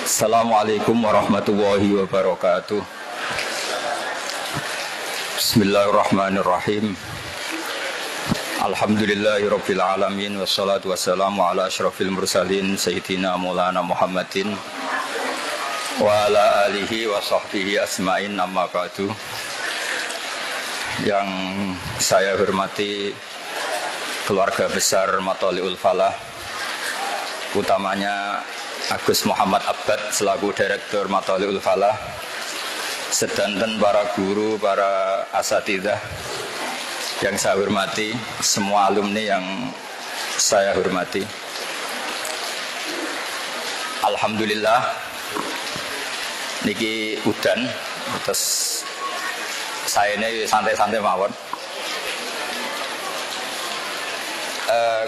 Assalamualaikum warahmatullahi wabarakatuh. Bismillahirrahmanirrahim. Alhamdulillahirabbil alamin wassalatu wassalamu ala asyrafil mursalin sayyidina Maulana Muhammadin wa ala alihi wa sahbihi asma'in, amma ba'du. Yang saya hormati keluarga besar Matholiul Falah, utamanya Agus Muhammad Abbad selaku Direktur Matholiul Falah, sedanten para guru, para asatidzah yang saya hormati, semua alumni yang saya hormati. Alhamdulillah niki udan, terus saya ini santai-santai mawon.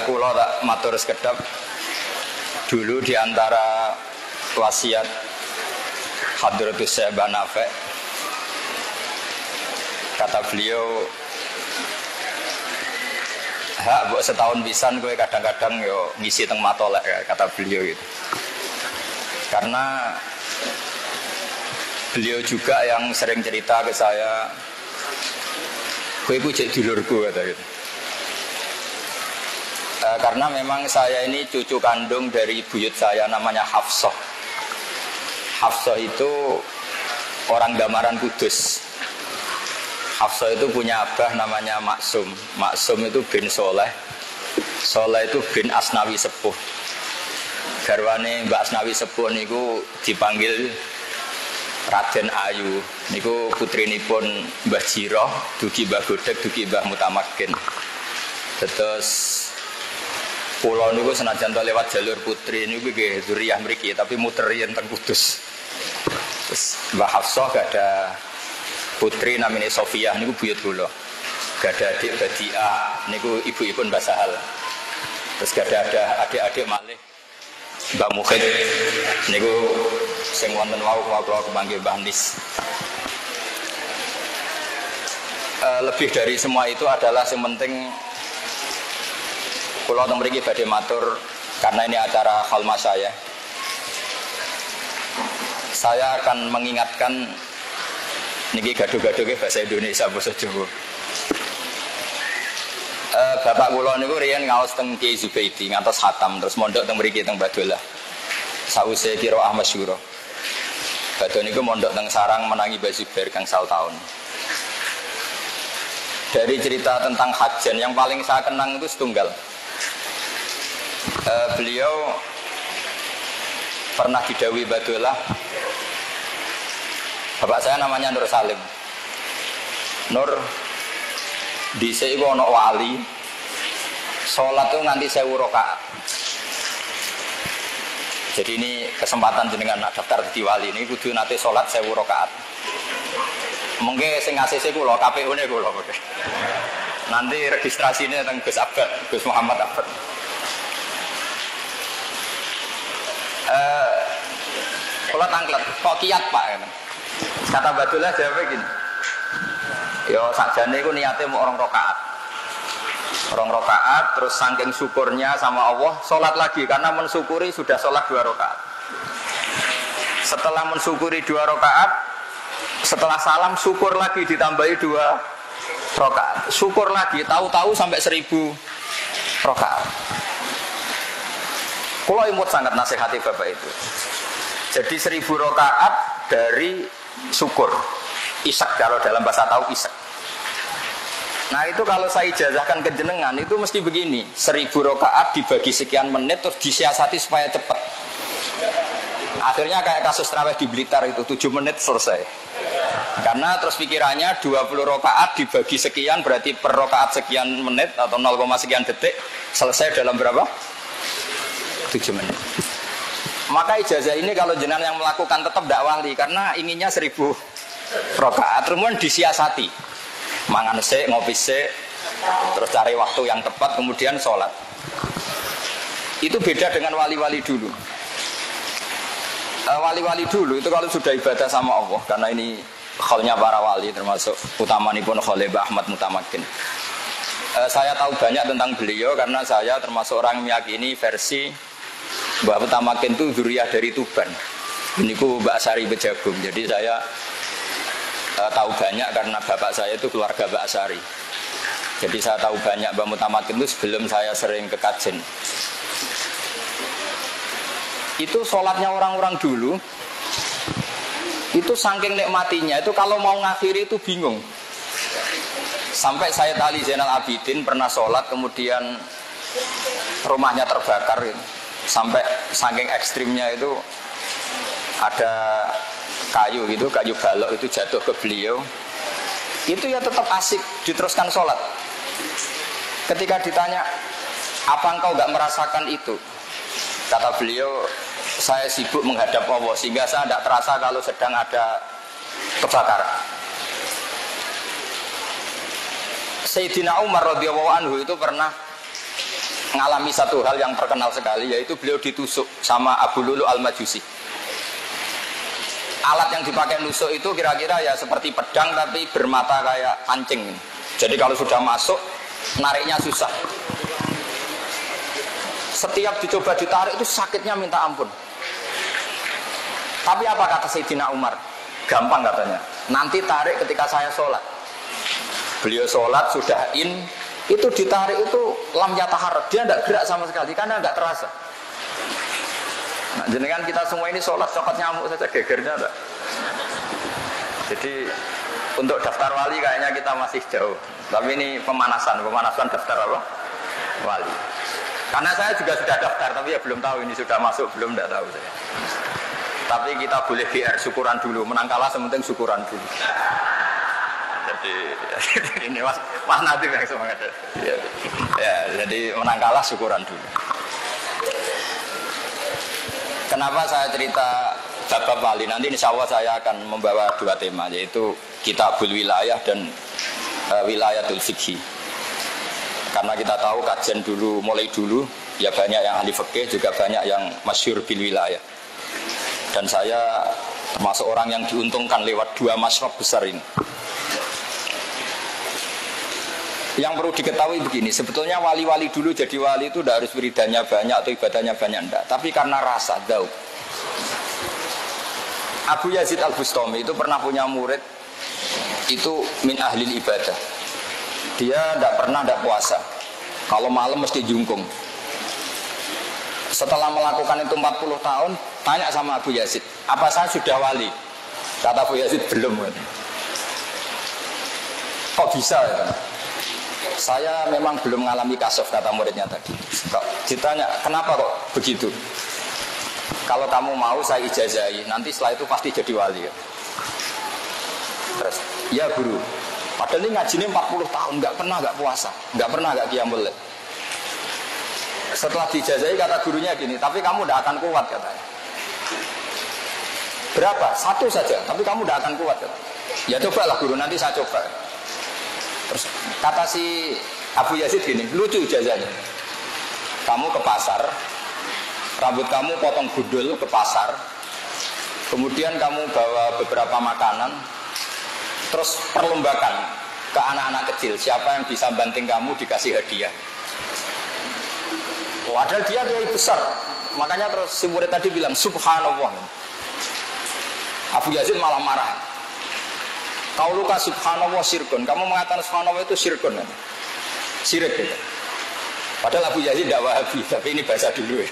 Kula tak matur sekedap. Dulu di antara wasiat Hadratus Syekh Banafe, kata beliau, buat setahun pisan gue kadang-kadang yo ngisi teng matolek, kata beliau gitu. Karena beliau juga yang sering cerita ke saya, gue itu jadi dulurku, kata gitu. Karena memang saya ini cucu kandung dari buyut saya, namanya Hafsah. Hafsah itu orang Damaran Kudus. Hafsah itu punya abah namanya Maksum. Maksum itu bin Soleh. Soleh itu bin Asnawi Sepuh. Garwane Mbak Asnawi Sepuh niku dipanggil Raden Ayu. Niku putrinipun Mbah Jiroh, dugi Mbah Godek, dugi Mbah Mutamakin. Terus pulau niku senajan lewat jalur putri niku nggih dzurriyah mriki, tapi muter yen teng Kudus. Terus Mbah Hafsah gak ada putri namanya Sofiyah niku buyut kula. Gak ada adik Badiah niku ibu-ibu Mbah Sahal. Terus gak ada adik-adik malih Mbah Mukhid niku sing wonten wau kula kepanggih Mbah Nis. Lebih dari semua itu adalah yang penting kula teng mriki badhe matur karena ini acara kholma saya. Saya akan mengingatkan niki gaduh-gaduhe bahasa Indonesia basa Jawa. Bapak kula niku riyen ngaos teng Kiai Zubaidi ngantos khatam terus mondok teng mriki teng Badolah. Sawise qiraah masyhur. Badhe niku mondok teng sarang menangi Mbah Zubair gangsal taun. Dari cerita tentang hajan yang paling saya kenang itu setunggal. Beliau pernah didhawuhi Badolah, bapak saya namanya Nur Salim. Nur dhisik iku ana wali salat tuh nganti 1000 rakaat. Jadi ini kesempatan jenengan daftar dadi wali ini kudu nate salat 1000 rakaat. Mungkin sing ACC kula, KPU-ne kula. Nanti registrasinya teng Gus Abbad, Gus Muhammad Abbad. Kalau tangklet, kok kiat pak? Kata Badolah jawab gini, yo sakjane iku niate mau orang rokaat, terus saking syukurnya sama Allah, sholat lagi karena mensyukuri sudah sholat 2 rakaat. Setelah mensyukuri 2 rakaat, setelah salam syukur lagi ditambahi 2 rakaat, syukur lagi, tahu-tahu sampai 1000 rakaat. Kalau imut sangat nasihati bapak itu. Jadi 1000 rakaat dari syukur. Isak kalau dalam bahasa tahu isak. Nah itu kalau saya ijazahkan ke jenengan itu mesti begini. 1000 rakaat dibagi sekian menit terus disiasati supaya cepat. Akhirnya kayak kasus tarawih di Blitar itu 7 menit selesai. Karena terus pikirannya 20 rakaat dibagi sekian berarti per rakaat sekian menit atau 0, sekian detik selesai dalam berapa? 7 menit. Maka ijazah ini kalau jenengan yang melakukan tetap tidak wali karena inginnya 1000 rakaat, kemudian disiasati, mangan sik, ngopi sik, terus cari waktu yang tepat, kemudian sholat. Itu beda dengan wali-wali dulu. Wali-wali dulu itu kalau sudah ibadah sama Allah, karena ini kholnya para wali termasuk utamanipun Kholeh Ahmad Mutamakin. Saya tahu banyak tentang beliau karena saya termasuk orang yang meyakini versi Mbah Mutamakin itu dzurriyah dari Tuban. Ini ku Mbak Asari Bejagung. Jadi saya tahu banyak karena bapak saya itu keluarga Mbak Asari. Jadi saya tahu banyak Mbak Mutamakin itu sebelum saya sering ke kajen. Itu sholatnya orang-orang dulu, itu saking nikmatinya, itu kalau mau ngakhiri itu bingung. Sampai Sayyid Ali Zainal Abidin pernah sholat kemudian rumahnya terbakar gitu. Sampai saking ekstrimnya itu ada kayu gitu, kayu balok itu jatuh ke beliau. Itu ya tetap asik diteruskan sholat. Ketika ditanya, apa engkau gak merasakan itu? Kata beliau, saya sibuk menghadap Allah sehingga saya tidak terasa kalau sedang ada kebakaran. Sayyidina Umar radhiyallahu anhu itu pernah mengalami satu hal yang terkenal sekali, yaitu beliau ditusuk sama Abu Lulu Al-Majusi. Alat yang dipakai nusuk itu kira-kira ya seperti pedang tapi bermata kayak pancing. Jadi kalau sudah masuk, nariknya susah. Setiap dicoba ditarik itu sakitnya minta ampun. Tapi apa kata Sayyidina Umar? Gampang katanya. Nanti tarik ketika saya sholat. Beliau sholat sudah itu ditarik itu lam yataharrak, dia tidak gerak sama sekali karena tidak terasa. Nah, jenengan kita semua ini sholat cokot nyamuk saja gegernya enggak. Jadi untuk daftar wali kayaknya kita masih jauh. Tapi ini pemanasan daftar apa? Wali. Karena saya juga sudah daftar, tapi ya belum tahu ini sudah masuk belum, tidak tahu saya. Tapi kita boleh GR, syukuran dulu, menang kalah sementing syukuran dulu. Jadi ini mas Nadim yang semangat ya, jadi menang kalah syukuran dulu. Kenapa saya cerita bab wali? Nanti insya Allah saya akan membawa dua tema, yaitu Kitabul Wilayah dan Wilayatul Fikhi. Karena kita tahu kajian dulu, mulai dulu ya banyak yang ahli fikih, juga banyak yang masyhur bil wilayah. Dan saya termasuk orang yang diuntungkan lewat dua masyrab besar ini. Yang perlu diketahui begini, sebetulnya wali-wali dulu jadi wali itu tidak harus wiridannya banyak atau ibadahnya banyak, enggak. Tapi karena rasa, daud. Abu Yazid Al-Bustami itu pernah punya murid, itu min ahlil ibadah. Dia tidak puasa. Kalau malam mesti jungkung. Setelah melakukan itu 40 tahun, tanya sama Abu Yazid, apa saya sudah wali? Kata Abu Yazid, belum. Kok bisa ya? Saya memang belum mengalami kasuf, kata muridnya tadi. Ditanya, kenapa kok begitu? Kalau kamu mau saya ijazahi, nanti setelah itu pasti jadi wali. Terus, ya guru, padahal ini ngajinya 40 tahun, nggak puasa, nggak pernah qiyamul lail. Setelah dijazahi kata gurunya gini, tapi kamu tidak akan kuat katanya. Berapa? Satu saja, tapi kamu tidak akan kuat katanya. Ya cobalah guru, nanti saya coba. Terus kata si Abu Yazid gini, lucu ijazahnya. Kamu ke pasar, rambut kamu potong gundul ke pasar, kemudian kamu bawa beberapa makanan, terus perlombakan ke anak-anak kecil, siapa yang bisa banting kamu dikasih hadiah. Padahal dia besar, makanya terus si murid tadi bilang subhanallah. Abu Yazid malah marah. Kau luka subhanallah syirkun, kamu mengatakan subhanallah itu syirkun, syirik gitu. Padahal Abu Yazid tidak Wahabi, tapi ini bahasa dulu ya.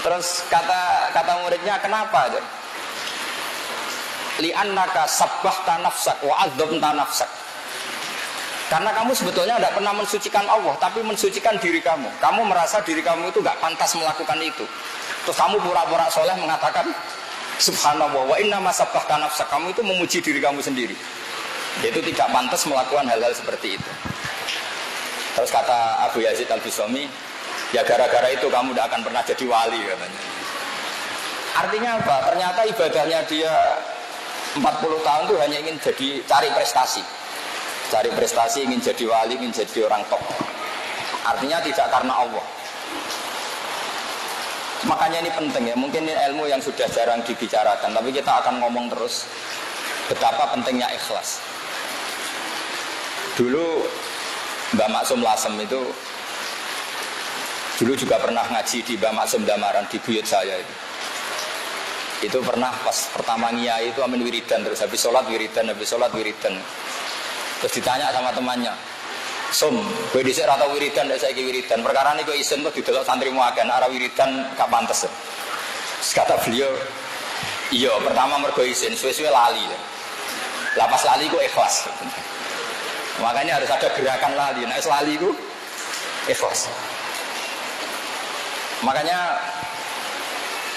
Terus kata muridnya, kenapa? Li'annaka sabbahta nafsak wa adzamta nafsak. Karena kamu sebetulnya tidak pernah mensucikan Allah, tapi mensucikan diri kamu. Kamu merasa diri kamu itu tidak pantas melakukan itu. Terus kamu pura-pura soleh mengatakan subhanallah wa inna ma sabbahta nafsak. Kamu itu memuji diri kamu sendiri. Itu tidak pantas melakukan hal-hal seperti itu. Terus kata Abu Yazid Al-Bustami, ya gara-gara itu kamu tidak akan pernah jadi wali katanya. Artinya apa? Ternyata ibadahnya dia 40 tahun itu hanya ingin cari prestasi. Cari prestasi, ingin jadi wali, ingin jadi orang top. Artinya tidak karena Allah. Makanya ini penting ya. Mungkin ini ilmu yang sudah jarang dibicarakan, tapi kita akan ngomong terus betapa pentingnya ikhlas. Dulu Mbak Maksum Lasem itu dulu juga pernah ngaji di Mbak Maksum Damaran di buyut saya itu. Itu pernah pas pertama ngiyai itu amin wiridan, terus habis sholat wiridan. Terus ditanya sama temannya, Som, gue disini rata wiridan, saya wiridan. Perkara ini gue isen tuh didelok santri muakan, arah wiridan gak pantas. Terus kata beliau, iya pertama mergo isen, suwe-suwe lali. Lapas lali gue ikhlas. Makanya harus ada gerakan lali. Nah lali gue ikhlas. Makanya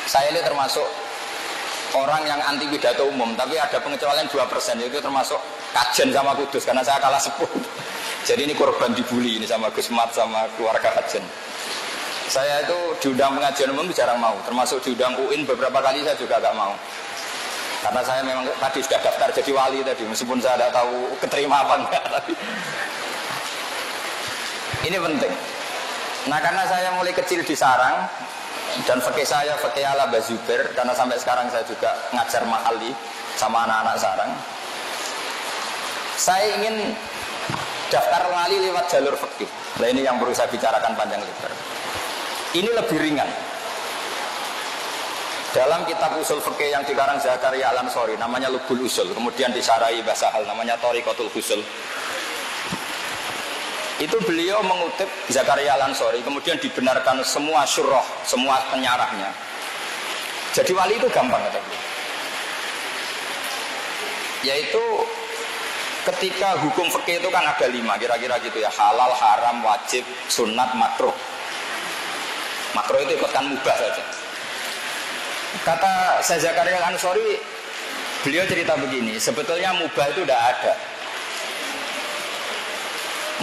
saya ini termasuk orang yang anti pidato umum, tapi ada pengecualian 2%, itu termasuk kajen sama kudus karena saya kalah sepuh. Jadi ini korban dibully ini sama Gus Mat sama keluarga kajen. Saya itu diundang pengajian umum jarang mau, termasuk diundang UIN beberapa kali saya juga gak mau. Karena saya memang tadi sudah daftar jadi wali tadi, meskipun saya tidak tahu keterima apa enggak. Tapi ini penting. Nah karena saya mulai kecil di sarang dan fikih saya fikih ala Bazuber, karena sampai sekarang saya juga ngajar mahali sama anak-anak sarang. Saya ingin daftar wali lewat jalur fikih. Nah ini yang perlu saya bicarakan panjang lebar. Ini lebih ringan. Dalam kitab usul fikih yang dikarang Zakaria Al-Ansori namanya Lubul Usul, kemudian disarai Basahal namanya Thariqatul Usul. Itu beliau mengutip Zakaria Al-Ansori, kemudian dibenarkan semua syurah, semua penyarahnya. Jadi wali itu gampang kata beliau. Yaitu ketika hukum fikih itu kan ada 5 kira-kira gitu ya, halal, haram, wajib, sunat, makruh. Makruh itu ikutkan mubah saja. Kata Syekh Zakaria Al-Ansori, beliau cerita begini, sebetulnya mubah itu tidak ada.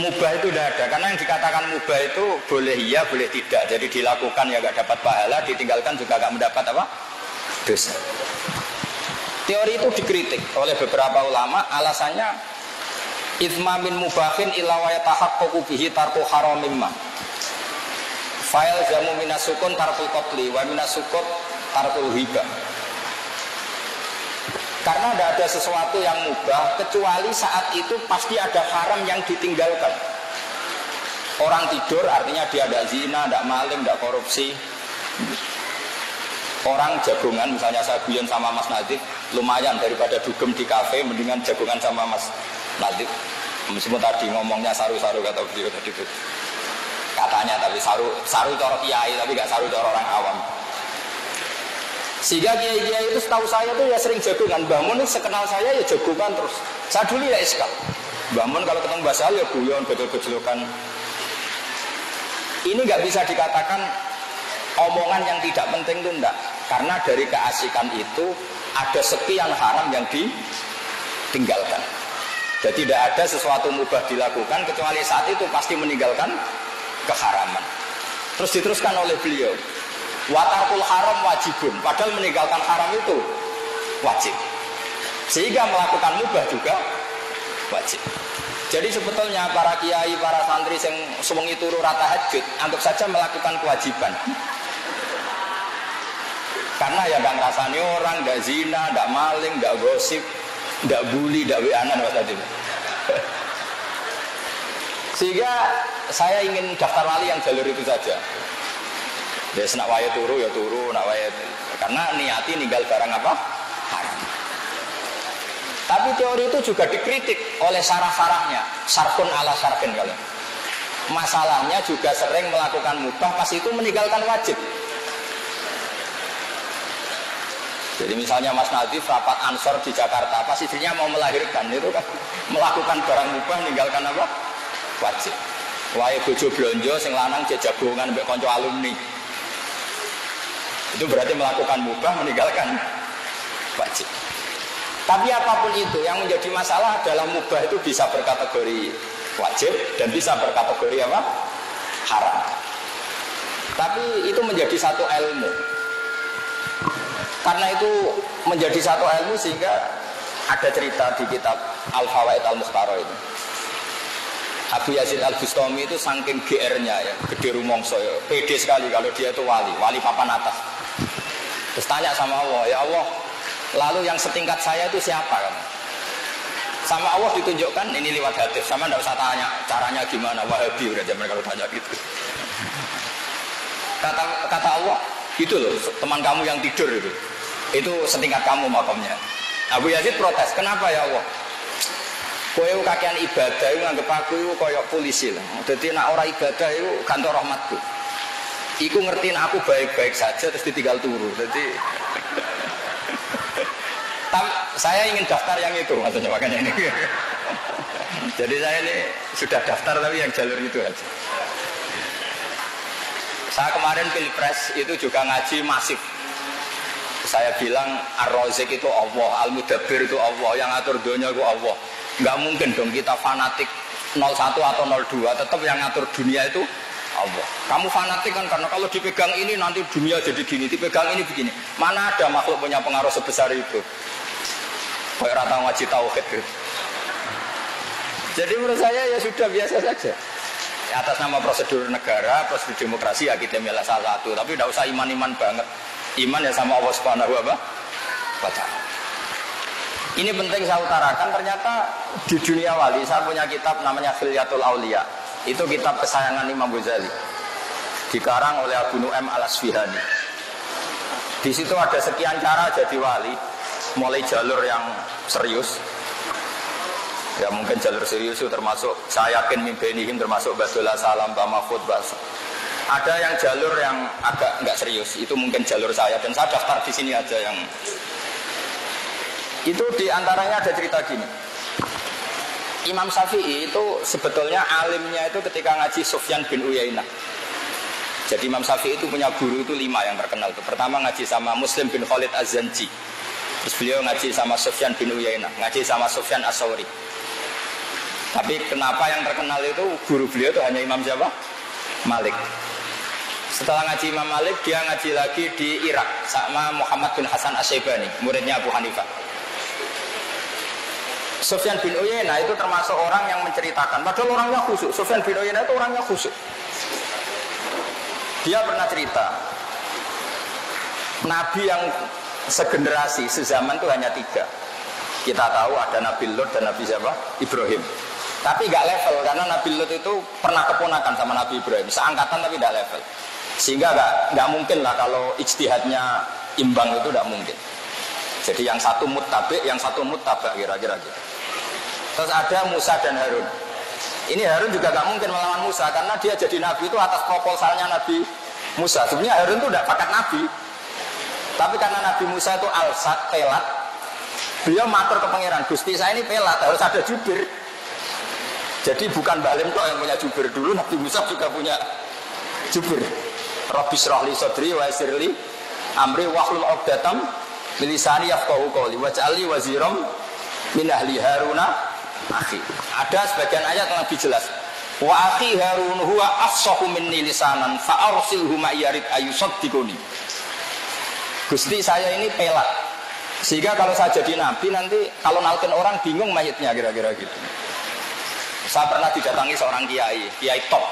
Mubah itu tidak ada, karena yang dikatakan mubah itu boleh iya, boleh tidak. Jadi dilakukan ya gak dapat pahala, ditinggalkan juga gak mendapat apa? Dosa. Teori itu dikritik oleh beberapa ulama, alasannya ithma min mubahin illa wa yatahaqqaqu bihi tarku haramim ma. Fa'il jamu minasukun tarkul qatli wa minasukut tarkul hibah. Karena tidak ada sesuatu yang mubah kecuali saat itu pasti ada haram yang ditinggalkan. Orang tidur artinya dia tidak zina, tidak maling, tidak korupsi. Orang jagungan, misalnya saya guyon sama Mas Nadif, lumayan daripada dugem di kafe, mendingan jagungan sama Mas Nadif. Meskipun tadi ngomongnya saru-saru kata beliau tadi itu. Katanya tapi saru cara kiai tapi gak saru cara orang awam. Sehingga kiai-kiai itu setahu saya tuh ya sering jagungan. Mbah Mun sekenal saya ya jagungan terus. Saya dulu ya iskal. Mbah Mun kalau ketemu Mbah Sal ya guyon, gejol-gejolokan. Ini gak bisa dikatakan omongan yang tidak penting itu enggak. Karena dari keasikan itu ada sekian haram yang ditinggalkan. Jadi tidak ada sesuatu mubah dilakukan kecuali saat itu pasti meninggalkan keharaman. Terus diteruskan oleh beliau, watarkul haram wajibun, padahal meninggalkan haram itu wajib. Sehingga melakukan mubah juga wajib. Jadi sebetulnya para kiai, para santri yang sewengi turu rata tahajud, anggap saja melakukan kewajiban. Karena ya gak ngerasani orang, gak zina, gak maling, gak gosip, gak bully, gak weanan tadi. Sehingga saya ingin daftar wali yang jalur itu saja. Ya nak waya turu ya turu, nak waya karena niati ninggal barang apa? Haram. Tapi teori itu juga dikritik oleh sarah-sarahnya, sarkun ala sarkin kalian. Masalahnya juga sering melakukan mubah pas itu meninggalkan wajib. Jadi misalnya Mas Nadif rapat ansor di Jakarta, pas istrinya mau melahirkan itu kan melakukan barang mubah meninggalkan apa? Wajib. Wae bojo blonjo sing lanang jagongan mbek kanca alumni. Itu berarti melakukan mubah meninggalkan wajib. Tapi apapun itu yang menjadi masalah adalah mubah itu bisa berkategori wajib dan bisa berkategori apa? Haram. Tapi itu menjadi satu ilmu. Karena itu menjadi satu ilmu sehingga ada cerita di kitab Al-Fawaid Al-Mukhtarah itu. Abu Yazid Al-Bustami itu saking GR-nya ya, gede rumongso ya, pede sekali kalau dia itu wali papan atas. Terus tanya sama Allah, ya Allah, lalu yang setingkat saya itu siapa kan? Sama Allah ditunjukkan ini lewat hadis, sama enggak usah tanya caranya gimana, Wahabi udah zaman kalau tanya gitu. Kata Allah, gitu loh, teman kamu yang tidur itu. Itu setingkat kamu makamnya. Abu Yazid protes, kenapa ya Allah? Kowe kakean ibadah itu nganggep aku itu koyok polisi lah. Jadi nak orang ibadah itu kantor rahmatku. Iku ngertiin aku baik-baik saja terus ditinggal turu. Jadi saya ingin daftar yang itu maksudnya makanya ini. Jadi saya ini sudah daftar tapi yang jalur itu aja. Saya kemarin pilpres itu juga ngaji masif. Saya bilang Ar-Razik itu Allah, Al-Mudabbir itu Allah, yang atur dunia itu Allah. Nggak mungkin dong kita fanatik 01 atau 02, tetap yang ngatur dunia itu Allah. Kamu fanatik kan karena kalau dipegang ini nanti dunia jadi gini, dipegang ini begini. Mana ada makhluk punya pengaruh sebesar itu? Kayak rata ngaji tauhid gitu. Jadi menurut saya ya sudah biasa saja. Atas nama prosedur negara, prosedur demokrasi ya kita milih salah satu. Tapi tidak usah iman-iman banget. Iman ya sama Allah Subhanahu wa Ta'ala. Ini penting saya utarakan, ternyata di dunia wali saya punya kitab namanya Khilyatul Auliya. Itu kitab kesayangan Imam Ghazali. Dikarang oleh Abu Nu'aim Al-Asfihani. Di situ ada sekian cara jadi wali, mulai jalur yang serius. Ya mungkin jalur serius itu termasuk saya yakin mimbenihim termasuk Badullah Salam, Pak Mahfud, Bas. Ada yang jalur yang agak enggak serius, itu mungkin jalur saya dan saya daftar di sini aja yang itu diantaranya ada cerita gini. Imam Syafi'i itu sebetulnya alimnya itu ketika ngaji Sufyan bin Uyainah. Jadi Imam Syafi'i itu punya guru itu 5 yang terkenal. Itu pertama ngaji sama Muslim bin Khalid Az-Zanji. Terus beliau ngaji sama Sufyan bin Uyainah, ngaji sama Sufyan As-Sawri. Tapi kenapa yang terkenal itu guru beliau itu hanya Imam siapa? Malik. Setelah ngaji Imam Malik, dia ngaji lagi di Irak sama Muhammad bin Hasan Asy-Syaibani, muridnya Abu Hanifah. Sufyan bin Uyainah itu termasuk orang yang menceritakan, padahal orangnya khusyuk. Sufyan bin Uyainah itu orangnya khusyuk. Dia pernah cerita, Nabi yang segenerasi, sezaman itu hanya 3. Kita tahu ada Nabi Lut dan Nabi siapa? Ibrahim. Tapi nggak level, karena Nabi Lut itu pernah keponakan sama Nabi Ibrahim, seangkatan tapi nggak level. Sehingga nggak mungkin lah kalau ijtihadnya imbang itu nggak mungkin. Jadi yang satu muttabi, yang satu muttabak kira-kira gitu. Terus ada Musa dan Harun. Ini Harun juga nggak mungkin melawan Musa karena dia jadi nabi itu atas proposalnya Nabi Musa. Sebenarnya Harun itu tidak pakat nabi, tapi karena Nabi Musa itu al-sat pelat, beliau matur ke pangeran, Gusti saya ini pelat, harus ada jubir. Jadi bukan Balim kok yang punya jubir, dulu Nabi Musa juga punya jubir. Rabbi shrah li sadri wa yassir li amri wahlul 'uqdatam min lisani yafqahu qawli waj'alni waziram min ahli Haruna akhi. Ada sebagian ayat yang lebih jelas. Wa akhi Harun huwa afsahu minni lisanan fa arsilhu ma yarid ayusaddiquni. Gusti saya ini pelat. Sehingga kalau saya jadi nabi nanti kalau nalkin orang bingung mayitnya kira-kira gitu. Saya pernah didatangi seorang kiai top.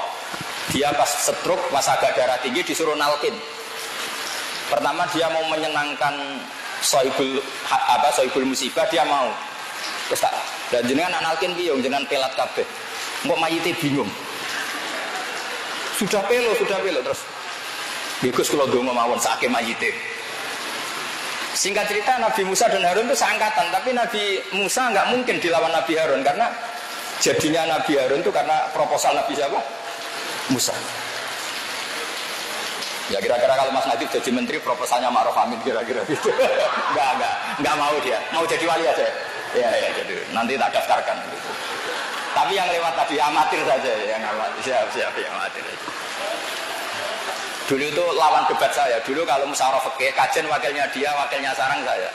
Dia pas stroke, pas agak darah tinggi disuruh nalkin. Pertama dia mau menyenangkan sohibul musibah, dia mau. Terus tak, dan jenengan nalkin piye jenengan pelat kabeh. Kok mayite bingung. Sudah pelo terus. Bagus kalau donga mawon sakake mayite. Singkat cerita Nabi Musa dan Harun itu seangkatan, tapi Nabi Musa nggak mungkin dilawan Nabi Harun karena jadinya Nabi Harun itu karena proposal Nabi siapa? Musa. Ya kira-kira kalau Mas Nadif jadi menteri proposalnya Ma'ruf Amin kira-kira gitu. Enggak mau dia. Mau jadi wali aja. Ya jadi nanti tak daftarkan gitu. Tapi yang lewat tadi amatir saja yang amatir. Siap yang amatir aja. Dulu itu lawan debat saya. Dulu kalau musyawarah fikih, kajian wakilnya dia, wakilnya sarang saya.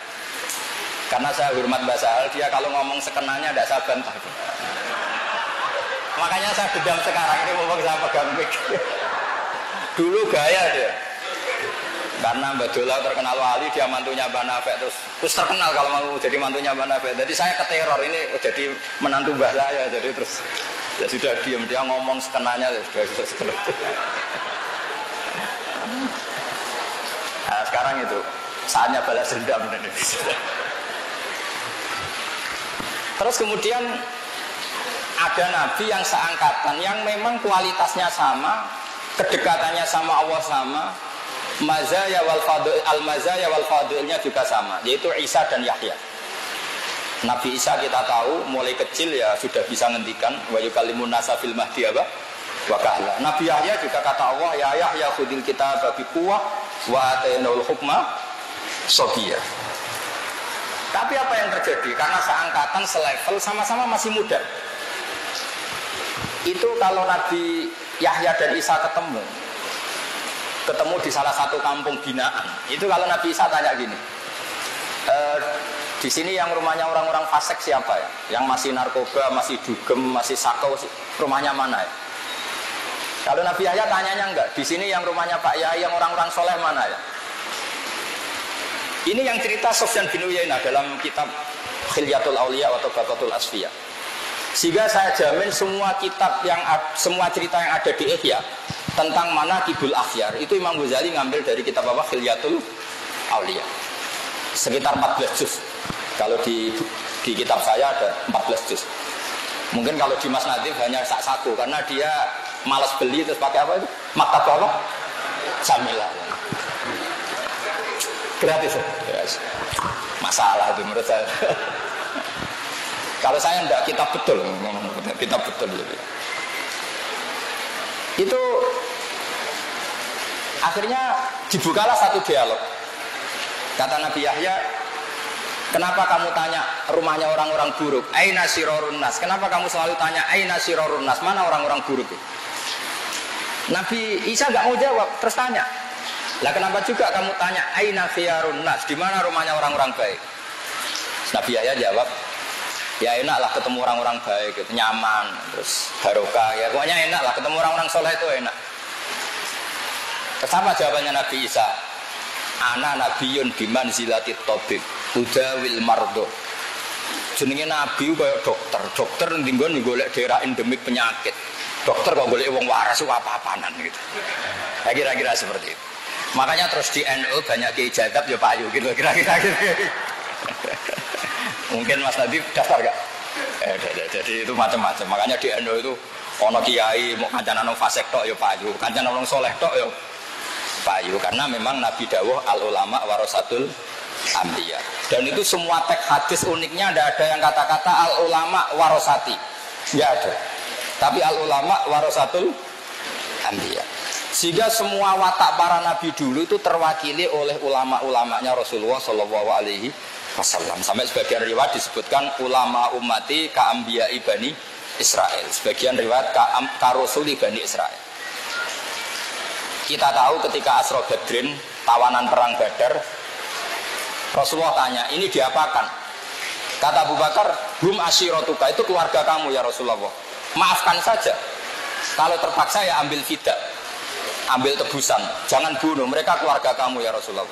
Karena saya hormat Mbak Sahal, dia kalau ngomong sekenanya tidak saya bantah. Makanya saya dendam sekarang ini ngomong saya pegang mic. Dulu gaya dia. Karena Mbak Dola terkenal wali, dia mantunya Mbak Nafek terus terkenal kalau mau jadi mantunya Mbak Nafek. Jadi saya keteror ini jadi menantu Mbak saya. Jadi terus ya sudah diam, dia ngomong sekenanya sudah sekenal. Nah, sekarang itu saatnya balas dendam. Terus kemudian ada nabi yang seangkatan yang memang kualitasnya sama, kedekatannya sama Allah sama, mazaya wal fadil, al-mazaya wal fadilnya juga sama, yaitu Isa dan Yahya. Nabi Isa kita tahu mulai kecil ya sudah bisa ngendikan wa yukallimun nasa fil mahdi apa? Wa kahla. Nabi Yahya juga kata Allah, ya Yahya khudil kitaba biquwwah wa atainal hukma sabiyya. Tapi apa yang terjadi? Karena seangkatan, selevel, sama-sama masih muda. Itu kalau Nabi Yahya dan Isa ketemu di salah satu kampung binaan. Itu kalau Nabi Isa tanya gini, di sini yang rumahnya orang-orang fasik siapa ya? Yang masih narkoba, masih dugem, masih sakau, rumahnya mana ya? Kalau Nabi Yahya tanyanya enggak, di sini yang rumahnya Pak Yai, yang orang-orang soleh mana ya? Ini yang cerita Sufyan bin Uyainah dalam kitab Khilyatul Auliya atau Baqatul Asfiya. Sehingga saya jamin semua semua cerita yang ada di Ihya tentang Manaqibul Akhyar itu Imam Ghazali ngambil dari kitab apa? Khilyatul Auliya. Sekitar 14 juz. Kalau di kitab saya ada 14 juz. Mungkin kalau di Mas Nadif hanya saku karena dia malas beli terus pakai apa itu? Maktabah apa? Jamilah. Gratis. Yes. Masalah itu menurut saya. Kalau saya enggak, kitab betul. Kitab betul. Itu akhirnya dibukalah satu dialog. Kata Nabi Yahya, kenapa kamu tanya rumahnya orang-orang buruk? Aina sirorun nas. Kenapa kamu selalu tanya aina sirorun nas? Mana orang-orang buruk itu? Nabi Isa enggak mau jawab, terus tanya. Lah kenapa juga kamu tanya aina khiyarun nas, di mana rumahnya orang-orang baik? Nabi Yahya jawab, ya enak lah ketemu orang-orang baik, gitu, nyaman, terus barokah, ya pokoknya enak lah ketemu orang-orang soleh itu enak. Terus apa jawabannya Nabi Isa? Ana nabiyun bimanzilatit tabib, udawil mardo. Jenenge nabi kayak dokter, dokter ndinggon golek daerah endemik penyakit. Dokter kok golek wong waras apa-apanan gitu. Ya kira-kira seperti itu. Makanya terus di NU banyak kiai jadab ya payu gitu kira-kira gitu. Mungkin Mas Nadif daftar gak? Jadi itu macam-macam. Makanya di NU itu ono kiai mau kancanan wong fasik tok ya payu, kancanan wong saleh tok ya payu karena memang Nabi dawuh al ulama warasatul anbiya. Dan itu semua teks hadis uniknya tidak ada yang kata-kata al ulama warasati. Enggak ada. Tapi al ulama warasatul anbiya. Sehingga semua watak para nabi dulu itu terwakili oleh ulama-ulamanya Rasulullah Shallallahu Alaihi Wasallam. Sampai sebagian riwayat disebutkan ulama ummati ka'ambiyai Bani Israel. Sebagian riwayat karusuli Bani Israel. Kita tahu ketika Asra Badrin, tawanan perang Badar, Rasulullah tanya, ini diapakan? Kata Abu Bakar, hum asyiratuka, itu keluarga kamu ya Rasulullah. Maafkan saja. Kalau terpaksa ya ambil fidak. Ambil tebusan, jangan bunuh, mereka keluarga kamu ya Rasulullah.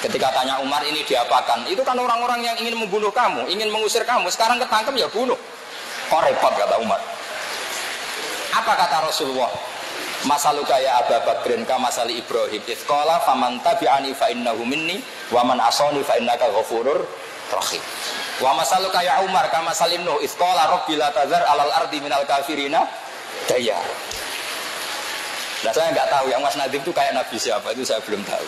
Ketika tanya Umar ini diapakan, itu kan orang-orang yang ingin membunuh kamu, ingin mengusir kamu, sekarang ketangkep ya bunuh. Kok repot kata Umar. Apa kata Rasulullah? Masaluka ya Abu Bakrin ka masali Ibrahim ifqala faman tabi'ani fa innahu minni wa man asani fa innaka ghafurur rahim. Wa masaluka ya Umar ka masali Nuh ifqala rabbi la tazar alal ardi minal kafirina dayar. Nah saya nggak tahu yang Mas Nadif itu kayak Nabi siapa, itu saya belum tahu.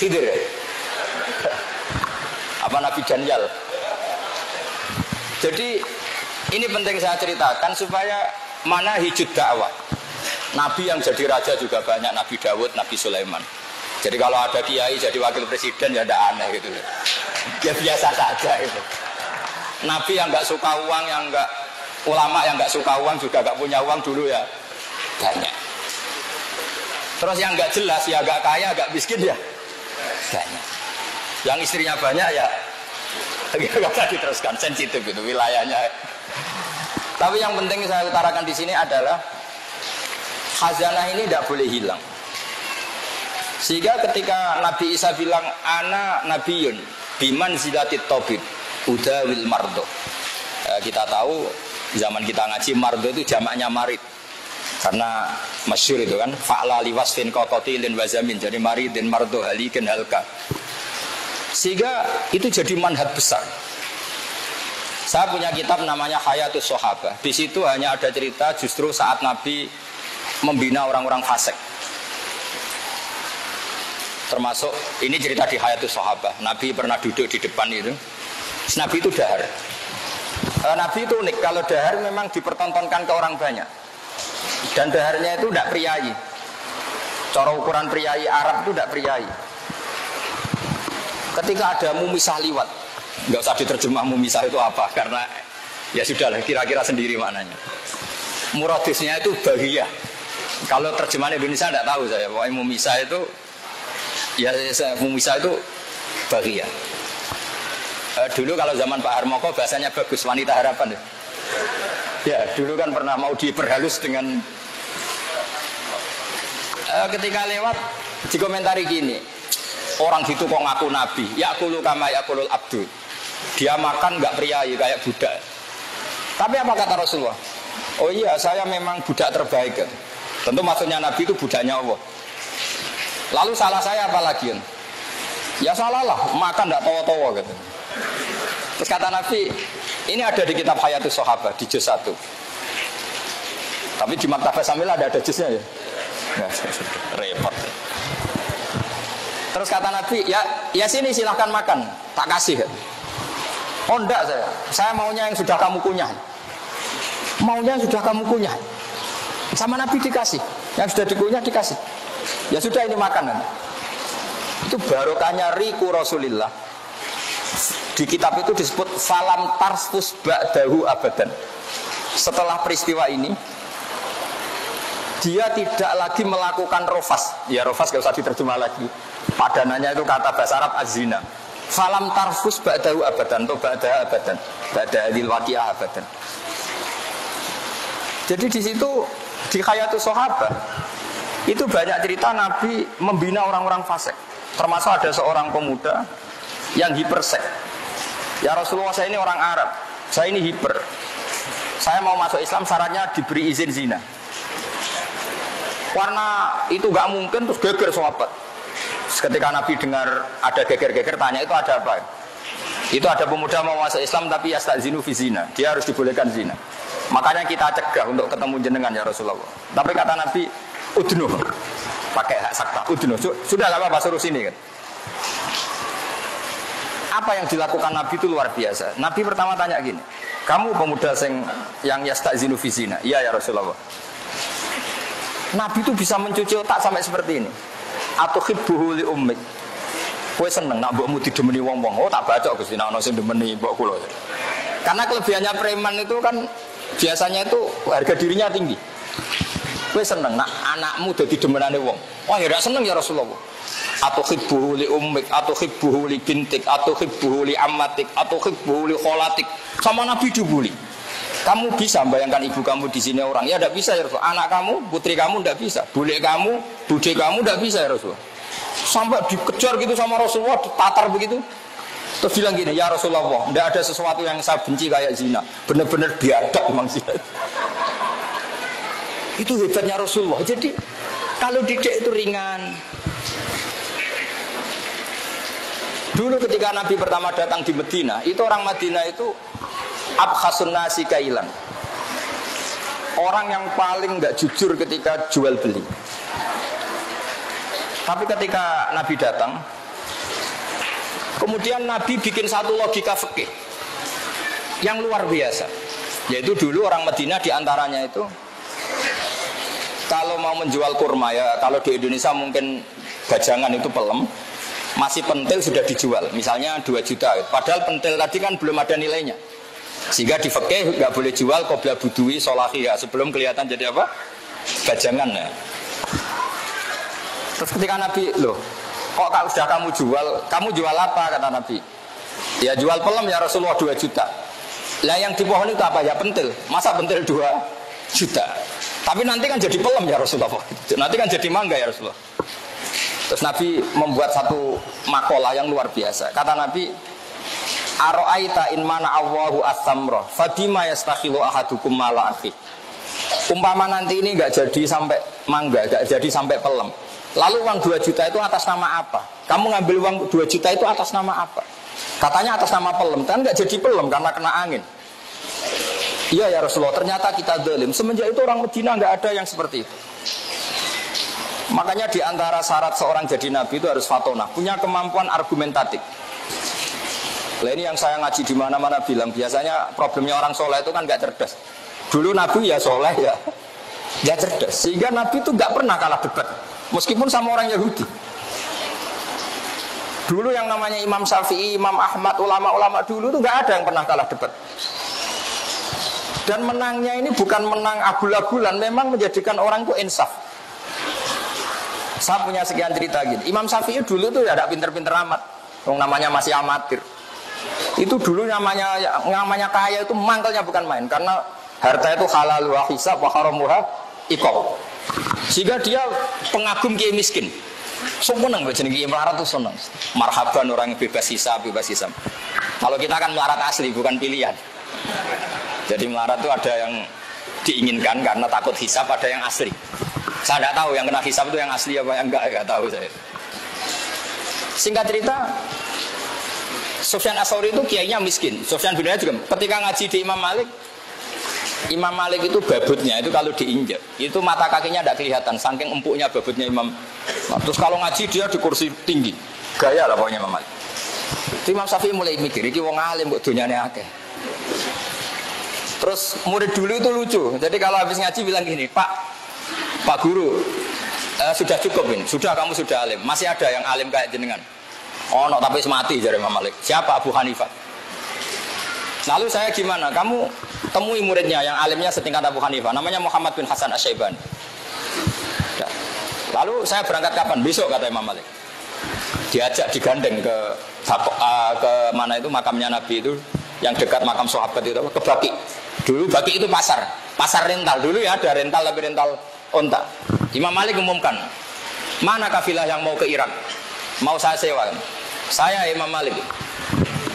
Khidir ya? Apa Nabi Daniel? Jadi ini penting saya ceritakan supaya mana hijud dakwah. Nabi yang jadi raja juga banyak, Nabi Dawud, Nabi Sulaiman. Jadi kalau ada kiai jadi wakil presiden ya tidak aneh gitu. Ya biasa saja itu. Nabi yang nggak suka uang, yang nggak ulama yang nggak suka uang juga nggak punya uang dulu ya. Banyak. Terus yang nggak jelas ya agak kaya, agak miskin ya banyak. Yang istrinya banyak ya nggak usah diteruskan, sensitif gitu wilayahnya. Tapi yang penting saya utarakan di sini adalah khazanah ini tidak boleh hilang. Sehingga ketika Nabi Isa bilang ana nabiyun biman zilatit tabib udawil mardo. Kita tahu zaman kita ngaji mardo itu jamaknya marid. Karena masyhur itu kan fa'la liwasfin qatatilin wazamin, jadi maridin mardo halikin halka. Sehingga itu jadi manhaj besar. Saya punya kitab namanya Hayatus Sahabah. Di situ hanya ada cerita justru saat Nabi membina orang-orang fasik. Termasuk ini cerita di Hayatus Sahabah. Nabi pernah duduk di depan itu. Nabi itu dahar. Nabi itu unik. Kalau dahar memang dipertontonkan ke orang banyak. Dan daharnya itu tidak priayi. Cara ukuran priayi Arab itu tidak priayi. Ketika ada mumisah liwat, nggak usah diterjemah mumisah itu apa, karena ya sudahlah kira-kira sendiri maknanya. Muradisnya itu bahiyah. Kalau terjemahan Indonesia tidak tahu saya. Pokoknya mumisah itu ya mumisah itu bahiyah. Dulu kalau zaman Pak Harmoko bahasanya bagus, wanita harapan. Ya dulu kan pernah mau diperhalus dengan ketika lewat dikomentari gini, orang gitu kok ngaku nabi, yakulu kama yakulul abdu, dia makan nggak priayi kayak budak. Tapi apa kata Rasulullah? Oh iya, saya memang budak terbaik. Tentu maksudnya nabi itu budaknya Allah. Lalu salah saya apa lagi? Ya salah lah, makan nggak tawa-tawa gitu. Terus kata Nabi, ini ada di kitab Hayatus Sahabah di juz 1. Tapi di Maktabah Sambil ada juznya ya. Nah, repot. Terus kata Nabi, ya sini silahkan makan, tak kasih. Oh enggak saya maunya yang sudah kamu kunyah. Maunya yang sudah kamu kunyah. Sama Nabi dikasih, yang sudah dikunyah dikasih. Ya sudah ini makanan. Itu barokahnya riku Rasulillah. Di kitab itu disebut falam tarsfus ba'dahu abadan. Setelah peristiwa ini dia tidak lagi melakukan rofas. Ya rofas gak usah diterjemah lagi. Padanannya itu kata bahasa Arab az-zina. Falam tarfus ba'dahu abadan atau ba'daha abadan. Ba'dahil waqi'ah abadan. Jadi di situ di Hayatus Sahabah itu banyak cerita Nabi membina orang-orang fasik. Termasuk ada seorang pemuda yang hipersek. Ya Rasulullah, saya ini orang Arab, saya ini hiper. Saya mau masuk Islam syaratnya diberi izin zina. Karena itu gak mungkin, terus geger sahabat. Ketika Nabi dengar ada geger-geger, tanya itu ada apa? Itu ada pemuda mau masuk Islam tapi yastazinu fi zina. Dia harus dibolehkan zina. Makanya kita cegah untuk ketemu jenengan ya Rasulullah. Tapi kata Nabi, udnuh. Pakai hak sakta, udnuh. Sudah gak apa-apa, suruh sini kan. Apa yang dilakukan Nabi itu luar biasa. Nabi pertama tanya gini, kamu pemuda yang yastazinu fi zina? Iya ya Rasulullah. Nabi itu bisa mencuci otak sampai seperti ini. Atau hibbuhu li ummik. Kowe seneng nak mbokmu didemeni wong-wong. Oh tak baca Gusti nek ana sing demeni mbok kula. Karena kelebihannya preman itu kan biasanya itu harga dirinya tinggi. Kowe seneng nak anakmu dadi demenane wong. Wah ya seneng ya Rasulullah. Atau hibbuhu li ummik, atau hibbuhu li bintik, atau hibbuhu li ammatik, atau hibbuhu li kholatik. Sama Nabi dibuli. Kamu bisa bayangkan ibu kamu di sini orang? Ya tidak bisa ya Rasulullah. Anak kamu, putri kamu tidak bisa. Bule kamu, bude kamu tidak bisa ya Rasulullah. Sampai dikejar gitu sama Rasulullah, ditatar begitu. Terus bilang gini, ya Rasulullah, tidak ada sesuatu yang saya benci kayak zina. Benar-benar biadab memang zina. Itu hebatnya Rasulullah. Jadi kalau didik itu ringan. Dulu ketika Nabi pertama datang di Medina, itu orang Madinah itu abkhasun nasi kailan. Orang yang paling nggak jujur ketika jual beli. Tapi ketika Nabi datang, kemudian Nabi bikin satu logika fikih yang luar biasa. Yaitu dulu orang Madinah diantaranya itu kalau mau menjual kurma ya, kalau di Indonesia mungkin gajangan itu pelem, masih pentil sudah dijual, misalnya 2 juta. Padahal pentil tadi kan belum ada nilainya. Sehingga di fikih nggak boleh jual qabla budui solahiyah, sebelum kelihatan jadi apa? Gajangan ya. Terus ketika Nabi, loh, kok sudah kamu jual apa? Kata Nabi. Ya jual pelem ya Rasulullah 2 juta. Lah yang di pohon itu apa? Ya pentil. Masa pentil 2 juta? Tapi nanti kan jadi pelem ya Rasulullah. Nanti kan jadi mangga ya Rasulullah. Terus Nabi membuat satu makalah yang luar biasa. Kata Nabi, Aro'aita in mana Allahu as-samra fadima yastakhilu ahadukum mala akhi. Umpama nanti ini enggak jadi sampai mangga, enggak jadi sampai pelem. Lalu uang 2 juta itu atas nama apa? Kamu ngambil uang 2 juta itu atas nama apa? Katanya atas nama pelem, kan enggak jadi pelem karena kena angin. Iya ya Rasulullah, ternyata kita zalim. Semenjak itu orang Medina enggak ada yang seperti itu. Makanya di antara syarat seorang jadi nabi itu harus fatonah, punya kemampuan argumentatif. Nah, ini yang saya ngaji di mana-mana bilang, biasanya problemnya orang soleh itu kan nggak cerdas. Dulu nabi ya soleh ya cerdas, sehingga nabi itu nggak pernah kalah debat, meskipun sama orang Yahudi. Dulu yang namanya Imam Syafi'i, Imam Ahmad, ulama-ulama dulu itu nggak ada yang pernah kalah debat. Dan menangnya ini bukan menang agul-agulan, memang menjadikan orang itu insaf. Saya punya sekian cerita gini. Imam Syafi'i dulu tuh ada pinter-pinter amat, yang namanya masih amatir. Itu dulu namanya kaya itu mangkelnya bukan main, karena harta itu halal wa hisab wa haramuha iqab. Sehingga dia pengagum kiai miskin. Seneng baca kiai melarat tuh seneng. Marhaban orang yang bebas hisab, bebas hisab. Kalau kita kan melarat asli bukan pilihan. Jadi melarat itu ada yang diinginkan karena takut hisab, ada yang asli. Saya tidak tahu yang kena hisab itu yang asli apa yang enggak tahu saya. Singkat cerita, Sufyan Ats-Tsauri itu kiainya miskin. Sufyan bin Uyainah juga ketika ngaji di Imam Malik itu babutnya itu kalau diinjak itu mata kakinya tidak kelihatan saking empuknya babutnya Imam. Terus kalau ngaji dia di kursi tinggi, gaya lah pokoknya Imam Malik. Imam Syafi'i mulai mikir, iki wong alim kok donyane akeh. Terus murid dulu itu lucu. Jadi kalau habis ngaji bilang gini, Pak Guru, sudah cukup ini, kamu sudah alim. Masih ada yang alim kayak jenengan? Oh, no, tapi mati jare Imam Malik. Siapa? Abu Hanifah. Lalu saya gimana? Kamu temui muridnya yang alimnya setingkat Abu Hanifah, namanya Muhammad bin Hasan Asy-Syaibani. Lalu saya berangkat kapan? Besok kata Imam Malik. Diajak digandeng ke mana itu makamnya Nabi itu yang dekat makam sahabat itu ke Baqi. Dulu Baqi itu pasar rental dulu ya, ada rental tapi rental onta. Imam Malik umumkan, mana kafilah yang mau ke Irak? Mau saya sewa? Saya Imam Malik.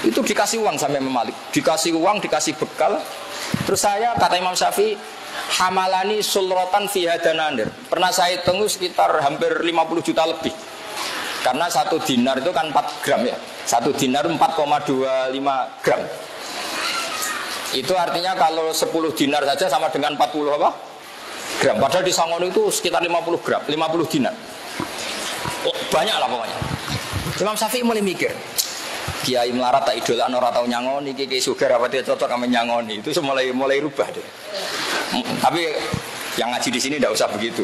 Itu dikasih uang sama Imam Malik, dikasih uang, dikasih bekal. Terus saya kata Imam Syafi'i, hamalani sulrotan fi hadananir. Pernah saya hitung sekitar hampir 50 juta lebih. Karena 1 dinar itu kan 4 gram ya. 1 dinar 4,25 gram. Itu artinya kalau 10 dinar saja sama dengan 40 apa? Gram. Padahal di Sangon itu sekitar 50 gram, 50 dinar. Oh, banyak lah pokoknya. Imam Syafi'i mulai mikir, kiai melarat tak idola ora tau nyangoni, kiai sugar apa dia cocok sama nyangoni. Itu mulai rubah deh. Tapi yang ngaji di sini tidak usah begitu.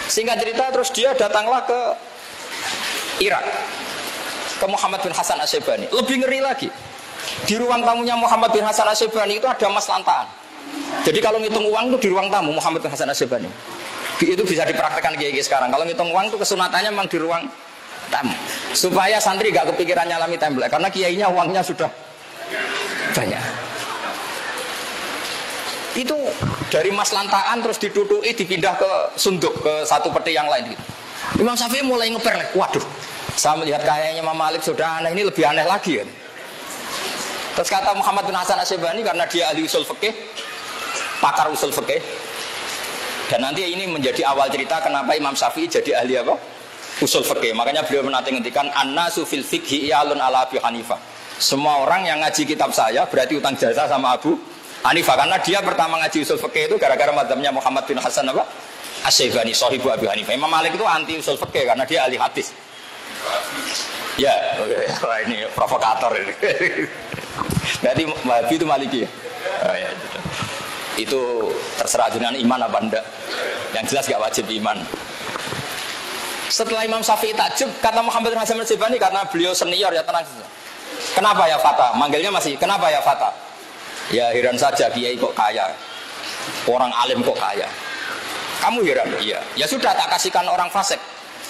Singkat cerita terus dia datanglah ke Irak, ke Muhammad bin Hasan Asy-Syaibani. Lebih ngeri lagi, di ruang tamunya Muhammad bin Hasan Asy-Syaibani itu ada emas lantaan. Jadi kalau ngitung uang itu di ruang tamu Muhammad bin Hasan Asy-Syaibani. Itu bisa dipraktekkan kiai sekarang. Kalau ngitung uang itu kesunatannya memang di ruang tamu, supaya santri gak kepikiran nyalami template karena kiainya uangnya sudah banyak. Itu dari mas lantaan terus ditutupi dipindah ke sunduk ke satu peti yang lain gitu. Imam Syafi'i mulai ngeper, waduh, saya melihat kayaknya Imam Malik sudah aneh, ini lebih aneh lagi ya. Terus kata Muhammad bin Hasan Asy-Syaibani, karena dia ahli usul fikih, pakar usul fikih, dan nanti ini menjadi awal cerita kenapa Imam Syafi'i jadi ahli apa? Usul fikih. Makanya beliau menanti ngendikan annasu fil fikhi iyalun ala Abi Hanifah. Semua orang yang ngaji kitab saya berarti utang jasa sama Abu Hanifah, karena dia pertama ngaji usul fikih itu gara-gara mazhabnya Muhammad bin Hasan apa? Asy-Syaibani, sahibu Abi Hanifah. Imam Malik itu anti usul fikih karena dia ahli hadis. Ya, wah ini provokator ini. Berarti Wahabi itu Maliki ya? Oh, ya gitu. Itu terserah dengan iman apa enggak. Yang jelas gak wajib iman. Setelah Imam Syafi'i takjub, kata Muhammad bin Hasan Asy-Syaibani, karena beliau senior ya tenang saja. Kenapa ya Fata? Manggilnya masih, kenapa ya Fata? Ya heran saja, kiai kok kaya. Orang alim kok kaya. Kamu heran? Iya. Ya sudah, tak kasihkan orang fasik.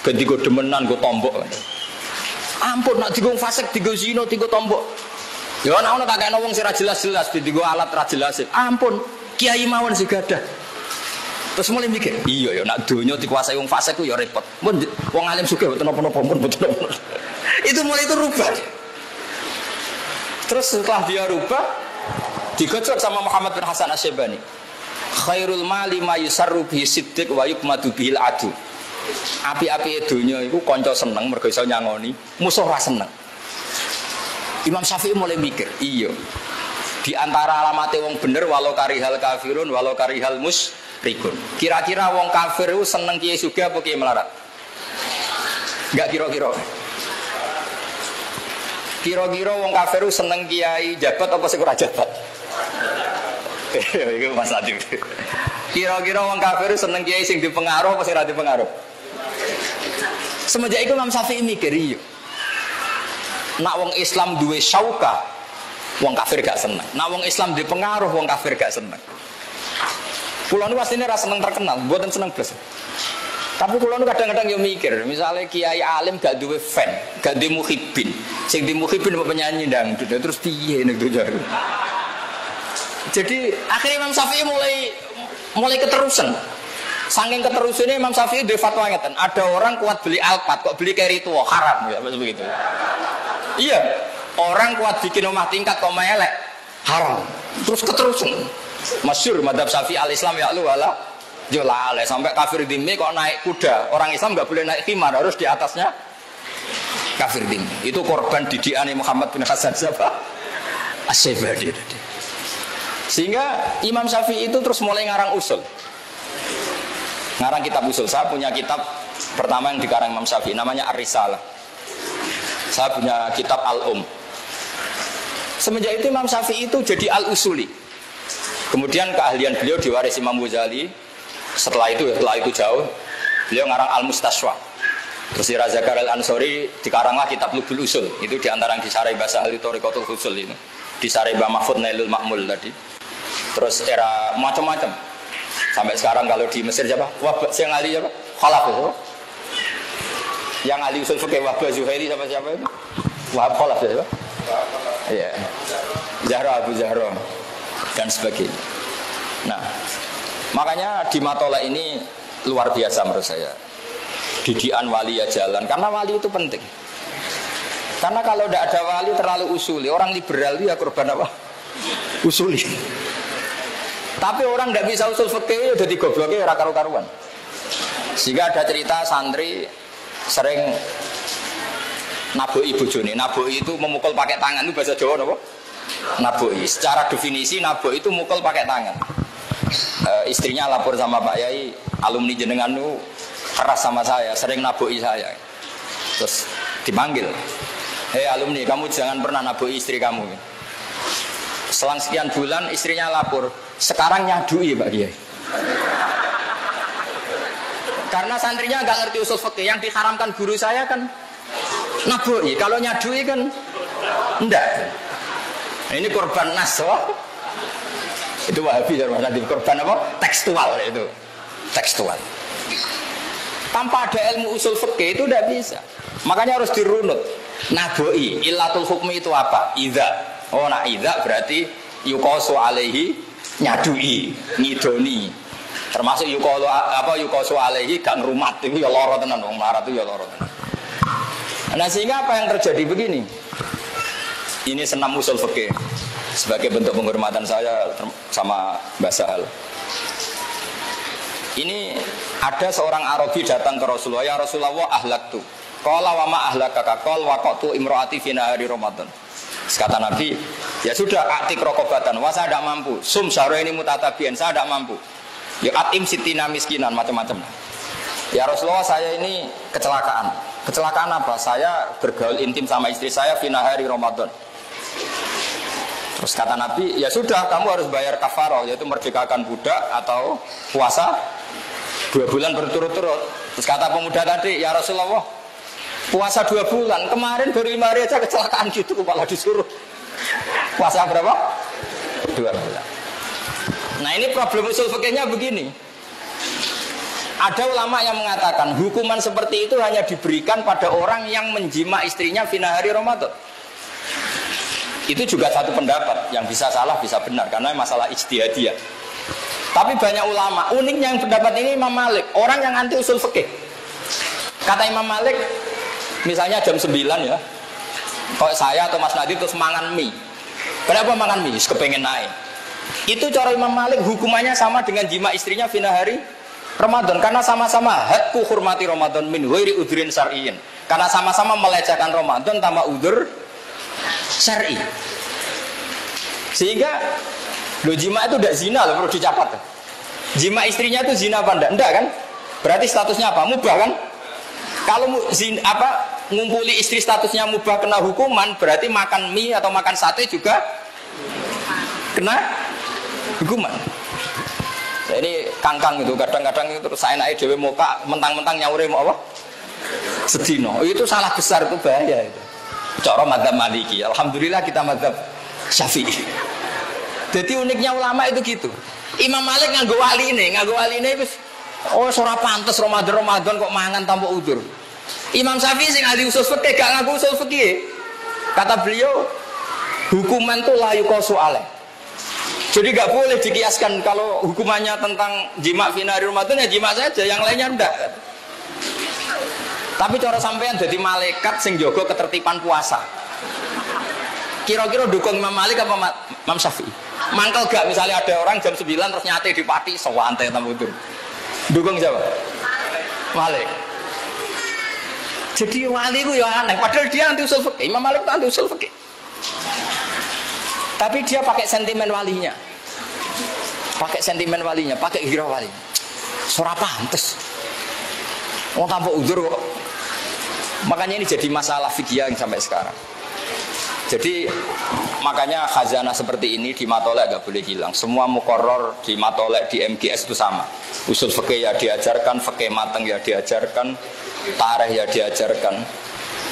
Ganti gue demenan, gue tombok. Ampun, nak digo fasik, digo zino, digo tombok. Ya ana tak kena wong sing ra jelas-jelas, digo alat ra jelas. Ampun, kiai mawon sing gadah. Terus mulai mikir, iya ya nak donya dikuasai wong fasik ku ya repot. Mun wong alim sugih mboten napa-napa pun mboten. Itu mulai itu rubah. Terus setelah dia rubah, digocok sama Muhammad bin Hasan Asy-Syaibani. Khairul mali ma yusarru bihi siddiq wa yukmadu bihil adu. Api-api donya iku kanca seneng mergo iso nyangoni, musuh ra seneng. Imam Syafi'i mulai mikir, iya. Di antara alamatnya wong bener walau karihal kafirun walau karihal rikun. Kira-kira wong kafir itu seneng kiai sugih apa kiai melarat? Enggak kira-kira. Kira-kira wong kafir itu seneng kiai jabat apa sing ora jabat? Iku Mas Adil. Kira-kira wong kafir itu seneng kiai sing dipengaruh apa sing ora dipengaruh? Semenjak itu Imam Syafi'i mikir iya. Nak wong Islam duwe syauka, wong kafir gak seneng. Nak wong Islam dipengaruh, wong kafir gak seneng. Kulo nu asline ra seneng terkenal, mboten seneng blas. Tapi kulo nu kadang-kadang yo mikir, misalnya kiai alim gak duwe fan, gak duwe muhibin. Sing di muhibin penyanyi dangdut, terus piye nek dunya. Jadi akhirnya Imam Syafi'i mulai keterusan. Saking keterusannya Imam Syafi'i duwe fatwa ngeten, ada orang kuat beli Alphard kok beli carry tua haram ya begitu. Iya, orang kuat bikin rumah tingkat kok melek haram. Terus keterusan. Masyhur madzhab Syafi'i al-Islam ya lu wala jolale sampai kafir dhimmi kok naik kuda. Orang Islam enggak boleh naik khimar, harus di atasnya kafir dhimmi. Itu korban didikan Muhammad bin Hasan siapa? Asy-Syaibani. Sehingga Imam Syafi'i itu terus mulai ngarang usul. Ngarang kitab usul. Saya punya kitab pertama yang dikarang Imam Syafi'i namanya Ar-Risalah. Saya punya kitab Al-Um. Semenjak itu Imam Syafi'i itu jadi Al-Usuli. Kemudian keahlian beliau diwarisi Imam Ghazali. Setelah itu jauh, beliau ngarang Al-Mustaswa. Terus Raza Karel Ansori dikaranglah kitab Lubul Usul. Itu diantara yang disarei bahasa ahli Thoriqatul Usul ini. Disarei Mbah Mahfud Nailul Ma'mul tadi. Terus era macam-macam. Sampai sekarang kalau di Mesir siapa? Wahbah yang ahli siapa? Khalaf itu. Yang ahli usul fikih Wahbah Zuhairi siapa itu? Wahab Khalaf siapa? Iya. Zahra Abu Zahra dan sebagainya. Nah, makanya di Matola ini luar biasa menurut saya. Didikan wali ya jalan, karena wali itu penting. Karena kalau tidak ada wali terlalu usuli, orang liberal itu ya korban apa? Usuli. Tapi orang tidak bisa usul fikih, udah digobloknya ora karu-karuan. Sehingga ada cerita santri sering naboi bojone. Naboi itu memukul pakai tangan, itu bahasa Jawa apa? Naboi. Secara definisi naboi itu mukul pakai tangan. Istrinya lapor sama Pak Yai, alumni jenengan itu keras sama saya, sering naboi saya. Terus dipanggil, hei alumni, kamu jangan pernah naboi istri kamu. Selang sekian bulan istrinya lapor, sekarang nyadui Pak Kiai. Karena santrinya nggak ngerti usul fikih, yang diharamkan guru saya kan naboi, kalau nyadui kan enggak. Nah, ini korban nas, itu Wahabi dari korban apa? Tekstual itu, tekstual. Tanpa ada ilmu usul fikih itu tidak bisa. Makanya harus dirunut. Naboi, illatul hukmi itu apa? Idza. Oh, nak idza berarti yuqasu alaihi nyadui, ngidoni. Termasuk yuqasu alaihi gak ngrumat itu ya lara tenan wong melarat itu ya lara tenan. Nah, sehingga apa yang terjadi begini? Ini senam usul fikih sebagai bentuk penghormatan saya sama Mbah Sahal. Ini ada seorang Arabi datang ke Rasulullah, ya Rasulullah ahlaktu. Qala wa ma ahlakaka qal waqatu imraati fi nahari Ramadan. Kata Nabi, ya sudah atik rokobatan, wah saya tidak mampu. Sum syahra ini mutatabian, saya tidak mampu. Ya atim sitina miskinan, macam-macam. Ya Rasulullah saya ini kecelakaan. Kecelakaan apa? Saya bergaul intim sama istri saya fi nahari Ramadan. Terus kata Nabi, ya sudah kamu harus bayar kafarah, yaitu merdekakan budak atau puasa 2 bulan berturut-turut. Terus kata pemuda tadi, ya Rasulullah, puasa 2 bulan, kemarin baru 5 hari aja kecelakaan gitu, malah disuruh puasa berapa? 2 bulan. Nah ini problem usul fikihnya begini. Ada ulama yang mengatakan hukuman seperti itu hanya diberikan pada orang yang menjima istrinya fi nahari Ramadan. Itu juga satu pendapat yang bisa salah bisa benar karena masalah ijtihadiyah. Tapi banyak ulama, uniknya yang pendapat ini Imam Malik, orang yang anti usul fikih. Kata Imam Malik, misalnya jam 9 ya, kalau saya atau Mas Nadi terus mangan mie. Kenapa mangan mie? Kepengen naik. Itu cara Imam Malik hukumannya sama dengan jima istrinya fi nahari Ramadan, karena sama-sama hakku hurmati Ramadan min ghairi udhrin syar'iyyin. Karena sama-sama melecehkan Ramadan tanpa udzur syar'i. Sehingga lo jima itu tidak zina loh, perlu dicatat. Jima istrinya itu zina apa enggak? Enggak kan? Berarti statusnya apa? Mubah kan? Kalau ngumpuli istri statusnya mubah kena hukuman, berarti makan mie atau makan sate juga kena hukuman. Nah, ini kangkang itu kadang-kadang itu saya naik dewe muka mentang-mentang nyaure mau apa? Sedino. Itu salah besar, itu bahaya itu. Cara madzhab Maliki. Alhamdulillah kita madzhab Syafi'i. Jadi uniknya ulama itu gitu. Imam Malik nganggo wali ini wis ora pantes Ramadan kok mangan tanpa udzur. Imam Syafi'i sing ahli usul fikih gak ngaku usul fikih. Kata beliau, hukuman itu la yuqasu alaih. Jadi gak boleh dikiaskan kalau hukumannya tentang jima fi nahari Ramadan ya jima saja, yang lainnya enggak. Tapi cara sampean jadi malaikat sing jaga ketertiban puasa. Kira-kira dukung Imam Malik apa Imam Syafi'i? Mangkel gak misalnya ada orang jam 9 terus nyate di pati sewante tamu itu. Dukung siapa? Malik. Jadi wali itu ya aneh, padahal dia anti usul fikih. Imam Malik itu anti usul fikih. Tapi dia pakai sentimen walinya. Pakai sentimen walinya, pakai hira walinya. Ora pantes. Wong tanpa udzur kok. Makanya ini jadi masalah fikih yang sampai sekarang. Jadi makanya khazanah seperti ini di matolek gak boleh hilang. Semua muqarrar di matolek di MGS itu sama. Usul fikih ya diajarkan, fikih mateng ya diajarkan, tarikh ya diajarkan.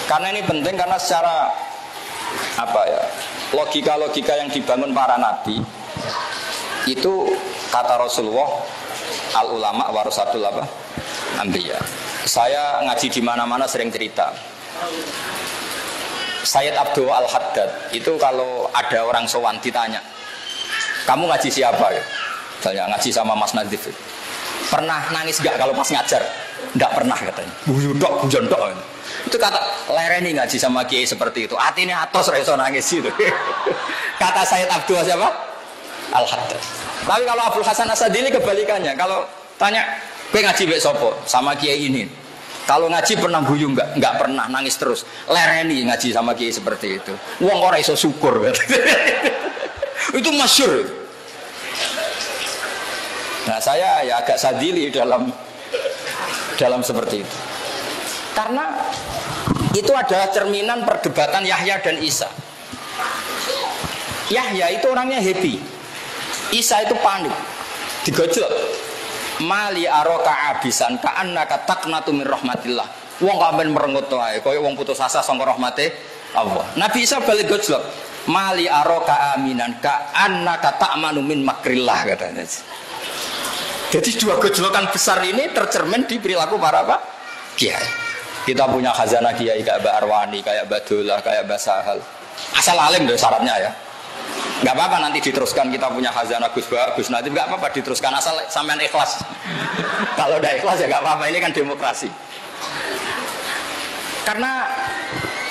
Karena ini penting karena secara logika-logika yang dibangun para nabi itu kata Rasulullah al ulama warasatul anbiya. Saya ngaji di mana-mana sering cerita. Sayyid Abdul Al-Haddad itu kalau ada orang sowan ditanya, kamu ngaji siapa ya? Misalnya ngaji sama Mas Nadif. Pernah nangis gak kalau pas ngajar? Enggak pernah katanya. Buyudok, bujondok. Itu kata lereni ngaji sama kiai seperti itu. Artinya atos ra iso nangis itu. Kata Sayyid Abdul siapa? Al-Haddad. Tapi kalau Abdul Hasan Asadili kebalikannya. Kalau tanya, "Kowe ngaji mbek sapa?" Sama kiai ini. Kalau ngaji pernah guyu enggak? Enggak pernah, nangis terus. Lereni ngaji sama kiai seperti itu. Wong ora iso syukur. Itu masyhur. Nah, saya ya agak sadili dalam seperti itu. Karena itu adalah cerminan perdebatan Yahya dan Isa. Yahya itu orangnya happy. Isa itu panik. Digojlok. Mali aroka abisan ka'annaka taqnatu min rahmatillah. Wong kok men merengut wae kaya wong putus asa saka rahmate Allah. Nabi Isa balik gojlok. Mali aroka aminan ka'annaka ta'manu min makrillah katanya. Jadi dua gojlokan besar ini tercermin di perilaku para kiai. Kita punya khazanah kiai kayak Mbak Arwani, kayak Mbak Dolah, kayak Mbak Sahal. Asal alim deh syaratnya ya. Gak apa-apa nanti diteruskan kita punya khazanah Gus Nadim, gak apa-apa diteruskan asal sampean ikhlas. Kalau udah ikhlas ya gak apa-apa, ini kan demokrasi. Karena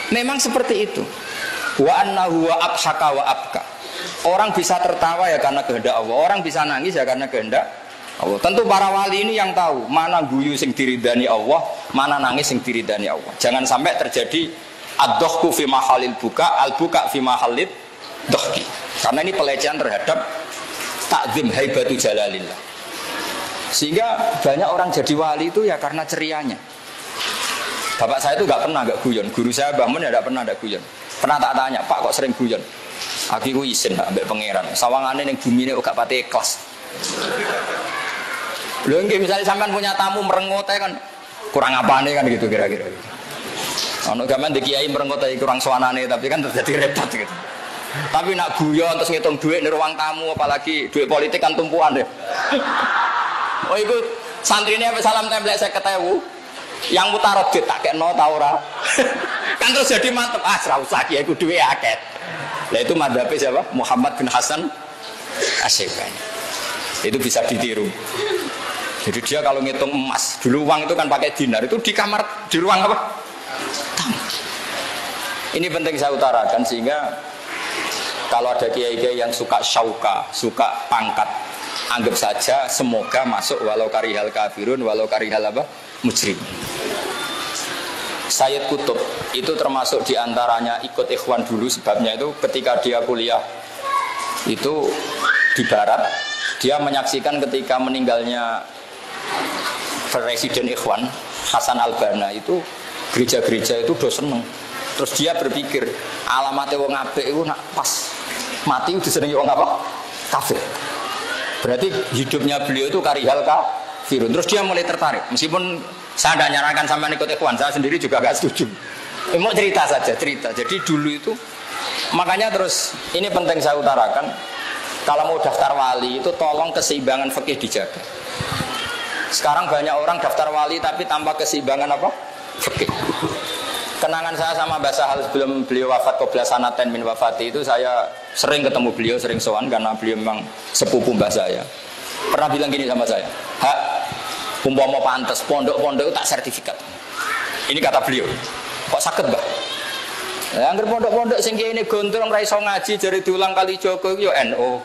memang seperti itu. Wa annahu wa abhaka wa abka. Orang bisa tertawa ya karena kehendak Allah, orang bisa nangis ya karena kehendak Allah. Tentu para wali ini yang tahu mana guyu sing diridani Allah, mana nangis sing diridani Allah. Jangan sampai terjadi ad-dohku fi mahalil buka, al-buka fi mahalil dohki. Karena ini pelecehan terhadap takzim haibatu jalalillah. Sehingga banyak orang jadi wali itu ya karena cerianya. Bapak saya itu gak guyon. Guru saya Mbah Mun ya gak pernah guyon. Pernah tak tanya, Pak kok sering guyon? Aku itu isin ambek pangeran. Sawangane ning bumi ini gak pati ikhlas. Lho nggih misalnya sampean punya tamu merengut kan kurang apane kan gitu kira-kira. Ono gaman di kiai merengut kurang suanane tapi kan terjadi repot gitu. Tapi nak guyon terus ngitung duit di ruang tamu, apalagi duit politik kan tumpuan deh. Oh itu santrinya salam template 50.000, yang mutarot duit tak kena tau ora. Kan terus jadi mantep, ora usah kiai ku duit akeh. Lah itu madhabe siapa? Muhammad bin Hasan Asy-Syaibani. Itu bisa ditiru. Jadi dia kalau ngitung emas, dulu uang itu kan pakai dinar, itu di kamar di ruang apa? Tamu. Ini penting saya utarakan sehingga kalau ada kiai-kiai yang suka syauka, suka pangkat, anggap saja semoga masuk walau karihal kafirun, walau karihal apa? Mujrim. Sayyid Qutb itu termasuk diantaranya ikut ikhwan dulu, sebabnya itu ketika dia kuliah itu di barat, Dia menyaksikan ketika meninggalnya Presiden Ikhwan Hasan Al-Banna itu gereja-gereja itu udah seneng. Terus dia berpikir alamatnya wong apik itu nak pas mati itu disenengi wong apa? Kafir. Berarti hidupnya beliau itu karihal kafirun. Terus dia mulai tertarik. Meskipun saya tidak nyarankan sama ikut Ikhwan, saya sendiri juga gak setuju. Mau cerita saja, cerita. Jadi dulu itu makanya terus ini penting saya utarakan. Kalau mau daftar wali itu tolong keseimbangan fikih dijaga. Sekarang banyak orang daftar wali tapi tanpa keseimbangan apa? Fikih. Kenangan saya sama Mbah Sahal sebelum beliau wafat qabla sanaten min wafati itu saya sering ketemu beliau, sering sowan karena beliau memang sepupu mbah saya. Pernah bilang gini sama saya, "Hak, umpama pantes pondok-pondok tak sertifikat." Ini kata beliau. Kok sakit, Mbah? Ya anggere pondok-pondok sing kene gondrong ra iso ngaji jare diulang kali Joko iku ya NU.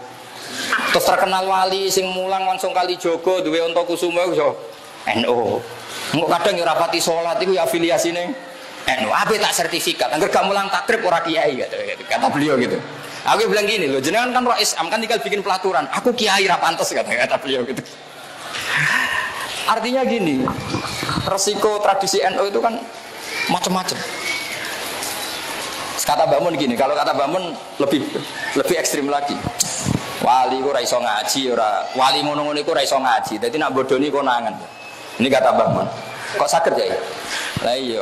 Terus terkenal wali sing mulang langsung kali Joko duwe unta kusuma yo NU. Engko kadang ya rapati salat iku ya afiliasine NU, apa tak sertifikat? Angger gak mulang takrib ora kiai kata beliau gitu. Aku bilang gini loh, jenengan kan Rais Am kan tinggal bikin pelaturan. Aku kiai ra pantes kata beliau gitu. Artinya gini, resiko tradisi NU itu kan macam-macam. Kata Mbak Mun gini, kalau kata Mbak Mun lebih ekstrim lagi. Wali ku ra iso ngaji ora, wali ngono-ngono iku ra iso ngaji. Dadi nak bodoni konangan. Ini kata Mbak Mun. Kok saged ya? Lah iya.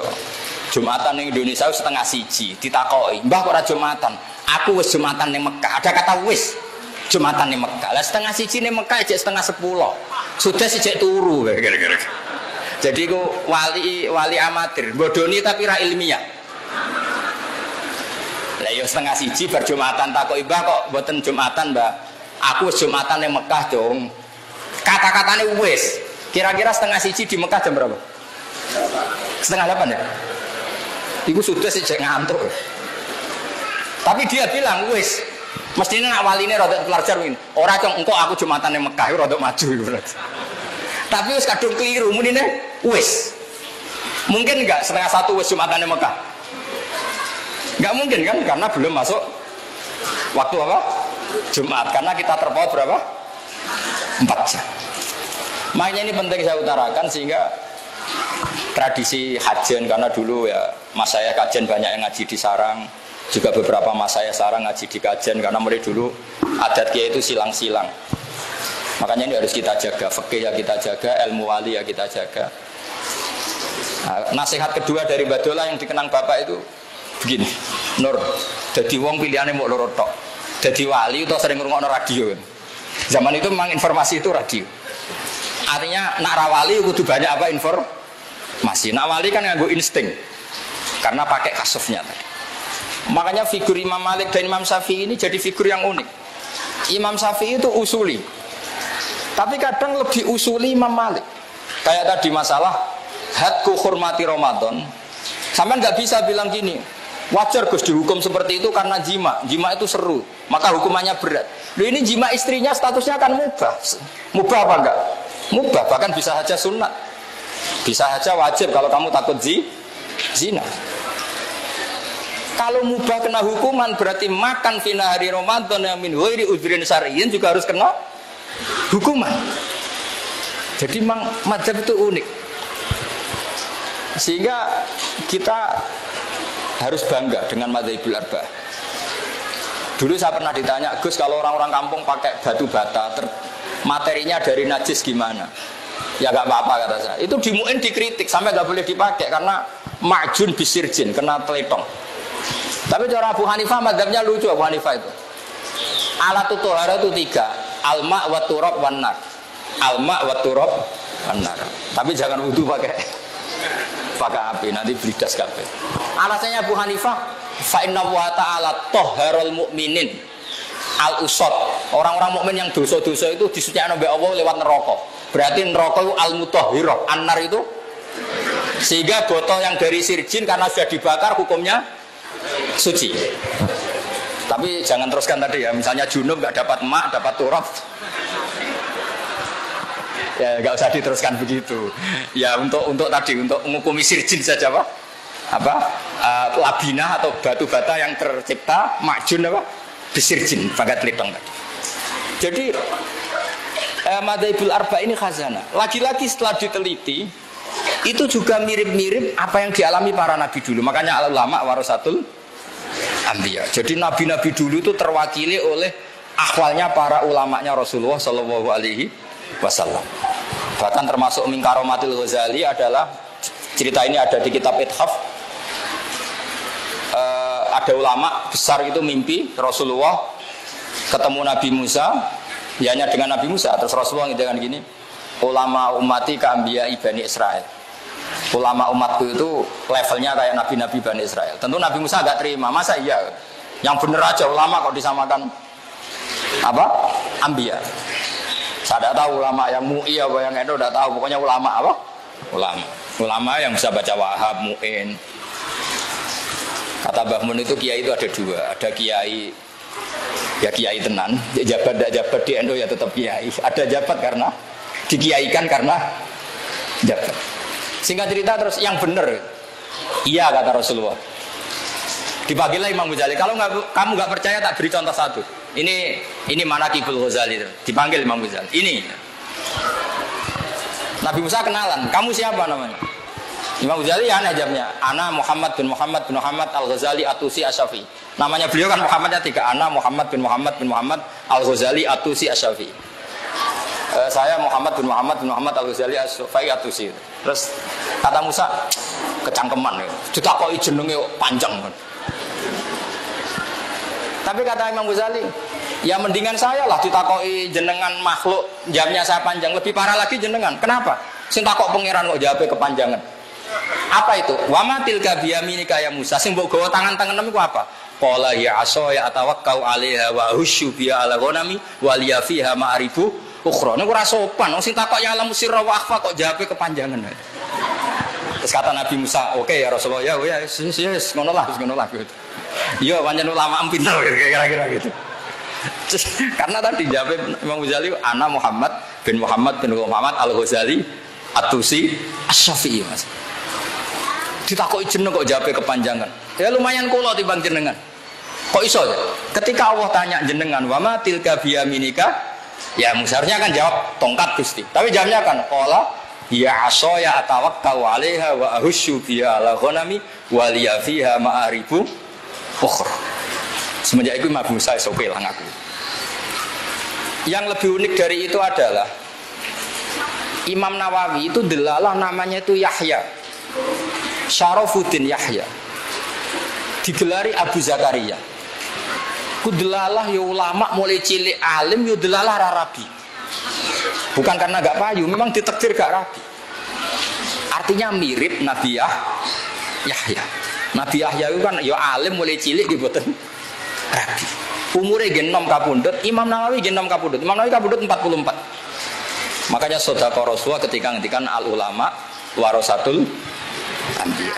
Jumatan ning Indonesia 1:30 ditakoki, "Mbah kok ora Jumatan?" Aku wis Jumatan ning Mekah. Ada kata wis. Jumatan ning Mekah. Lah 1:30 ning Mekah jek 9:30. Sudah sijek turu kira-kira. Jadi ku wali amatir, bodoni tapi ra ilmiah. Lah yo 1:30 bar Jumatan takoki, "Mbah kok mboten Jumatan, Mbah?" Aku wis Jumatan ning Mekah, Dong. Kata-katane wis. Kira-kira 1:30 di Mekah jam berapa? 7:30 ya? Iku sudah sejak ngantuk. Tapi dia bilang, wis, mestinya nak wali ini rodok pelajar ini. Orang cong, engkau aku Jumatan yang Mekah, rodok maju. Tapi wis kadung keliru, munine wis. Mungkin enggak 1:30 wis Jumatan yang Mekah? Enggak mungkin kan, karena belum masuk waktu apa? Jumat. Karena kita terpaut berapa? 4 jam. Makanya ini penting saya utarakan sehingga tradisi hajian, karena dulu ya mas saya kajian banyak yang ngaji di sarang, juga beberapa mas saya sarang ngaji di kajian, karena mulai dulu adat kiai itu silang-silang. Makanya ini harus kita jaga, fikih ya kita jaga, ilmu wali ya kita jaga. Nah, nasihat kedua dari Badola yang dikenang bapak itu begini, Nur, jadi wong pilihannya mau loro tok, jadi wali itu sering ngurungokno radio. Zaman itu memang informasi itu radio. Artinya nak rawali kudu banyak apa informasi. Nak wali kan nganggo insting karena pakai kasufnya tadi. Makanya figur Imam Malik dan Imam Syafi'i ini jadi figur yang unik. Imam Syafi'i itu usuli, tapi kadang lebih usuli Imam Malik. Kayak tadi masalah hadku hormati Ramadan. Sampai nggak bisa bilang gini, wajar Gus dihukum seperti itu karena jima itu seru, maka hukumannya berat. Loh, ini jima istrinya statusnya kan mubah. Mubah apa enggak? Mubah, bahkan bisa saja sunat, bisa saja wajib kalau kamu takut zina. Kalau mubah kena hukuman berarti makan fina hari Ramadan yang min ghairi udhrin syar'iyyin juga harus kena hukuman. Jadi memang mazhab itu unik. Sehingga kita harus bangga dengan madzhabul arba'ah. Dulu saya pernah ditanya, Gus, kalau orang-orang kampung pakai batu bata, materinya dari najis gimana? Ya gak apa-apa kata saya. Itu di MUIN dikritik sampai gak boleh dipakai karena ma'jun bisirjin, kena teletong. Tapi cara Abu Hanifah madzhabnya lucu. Abu Hanifah itu alatut tohara itu 3, alma wa turab wan nar. Alma wa turab wan nar. Tapi jangan wudu pakai api, nanti blidas kabeh. Alasannya Abu Hanifah, fa inna wa ta'ala tahharul mu'minin al-usad. Orang-orang mukmin yang dosa-dosa itu disucikan oleh Allah lewat neraka. Berarti neraka itu al-mutahhirah, an-nar itu. Sehingga botol yang dari sirjin karena sudah dibakar hukumnya suci. Tapi jangan teruskan tadi ya, misalnya junub nggak dapat mak, dapat turab. Ya nggak usah diteruskan begitu. Ya untuk tadi untuk menghukumi sirjin saja Pak. Labina atau batu bata yang tercipta makjun apa? Bisirjin, bagat litong tadi. Jadi Madzhabul arba ini khazanah. Lagi-lagi setelah diteliti itu juga mirip-mirip apa yang dialami para nabi dulu. Makanya ulama warasatul anbiya. Jadi nabi-nabi dulu itu terwakili oleh ahwalnya para ulamanya Rasulullah Shallallahu Alaihi Wasallam. Bahkan termasuk min karomatil Ghazali adalah cerita ini ada di kitab Ithaf. Ada ulama besar itu mimpi Rasulullah ketemu Nabi Musa, ya hanya dengan Nabi Musa. Terus Rasulullah dengan gini, ulama umati keambia Bani Israel. Ulama umatku itu levelnya kayak nabi-nabi Bani Israel. Tentu Nabi Musa agak terima, masa iya? Yang bener aja ulama kok disamakan apa? Ambia. Saya tidak tahu ulama yang mu'i apa yang itu tidak tahu. Pokoknya ulama apa? Ulama yang bisa baca Wahab, Mu'in. Kata Mbah Mun itu kiai itu ada dua. Ada kiai ya kiai tenan, jabat tidak jabat di NU ya tetap kiai. Ada jabat karena dikiaikan karena jabat. Singkat cerita terus yang benar, iya kata Rasulullah. Dipanggillah Imam Ghazali. Kalau kamu nggak percaya tak beri contoh satu. Ini Manaqibul Ghazali. Dipanggil Imam Ghazali. Ini Nabi Musa kenalan. Kamu siapa namanya? Imam Ghazali ya najamnya. Ana Muhammad bin Muhammad bin Muhammad Al-Ghazali Atusi Asyafi. Namanya beliau kan Muhammadnya tiga. Ana Muhammad bin Muhammad bin Muhammad Al-Ghazali Atusi Asyafi. Saya Muhammad bin Muhammad bin Muhammad Al-Ghazali Asyafi Atusi. Terus kata Musa kecangkeman ya. Ditakoi jenenge panjang kan. Tapi kata Imam Ghazali, ya mendingan saya lah ditakoi jenengan makhluk jamnya saya panjang, lebih parah lagi jenengan. Kenapa? Sing takok pangeran kok jawabnya kepanjangan. Apa itu? Wa matil ka biyaminika ya Musa. Sing mbok gawa tangan-tanganem iku apa? Qala ya asaya atawakkau 'alaiha wa husyu biha ala ghanami wa liya fiha ma'ribu ukhra. Niku ora sopan. Wong sing takok ya alam sirra wa akhfa kok jawabe kepanjangan. Terus kata Nabi Musa, "Oke ya Rasulullah, ya yes, ngono lah gitu." Iya, pancen ulama pinter kira-kira gitu. Karena tadi jawab Imam Ghazali, ana Muhammad bin Muhammad Al-Ghazali Atusi Asy-Syafi'i, Mas. Ditakoki jeneng kok jawabnya kepanjangan. Ya lumayan kula timbang jenengan. Kok iso ya? Ketika Allah tanya jenengan, "Wa ma tilka biyaminika?" Ya seharusnya kan jawab tongkat Gusti. Tapi jawabnya kan qala ya asaya atawakkau 'alaiha wa ahusyu biha ala ghanami wa liya fiha ma'aribu ukhra. Semenjak itu Nabi Musa iso kelang aku. Yang lebih unik dari itu adalah Imam Nawawi itu delalah namanya itu Yahya. Syarafuddin Yahya. Digelari Abu Zakaria. Ku delalah ya ulama mulai cilik alim ya delalah rabi. Bukan karena gak payu, memang ditakdir gak rabi. Artinya mirip Nabi Yahya. Nabi Yahya itu kan ya alim mulai cilik gitu boten rabi. Umurnya genom kapundut, Imam Nawawi genom kapundut. Imam Nawawi kapundut 44. Makanya sedekah Rasulullah ketika ngendikan al ulama warasatul anbiya.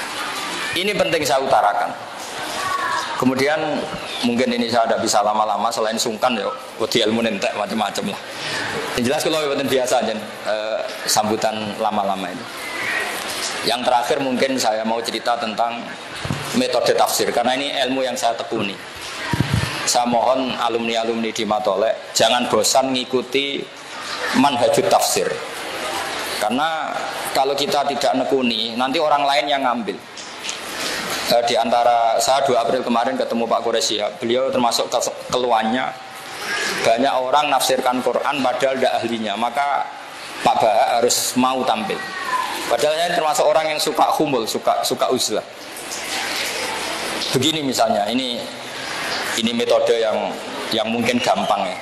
Ini penting saya utarakan. Kemudian mungkin ini saya tidak bisa lama-lama selain sungkan ya, wedi ilmu nentek macam-macam lah. Yang jelas kalau buatan biasa aja sambutan lama-lama ini. Yang terakhir mungkin saya mau cerita tentang metode tafsir karena ini ilmu yang saya tekuni. Saya mohon alumni-alumni di Matolek jangan bosan mengikuti manhajut tafsir. Karena kalau kita tidak nekuni, nanti orang lain yang ngambil. Di antara saya 2 April kemarin ketemu Pak Quraisy, beliau termasuk keluhannya banyak orang nafsirkan Quran padahal tidak ahlinya, maka Pak Baha harus mau tampil. Padahal saya termasuk orang yang suka humul, suka uzlah. Begini misalnya, ini metode yang mungkin gampang ya.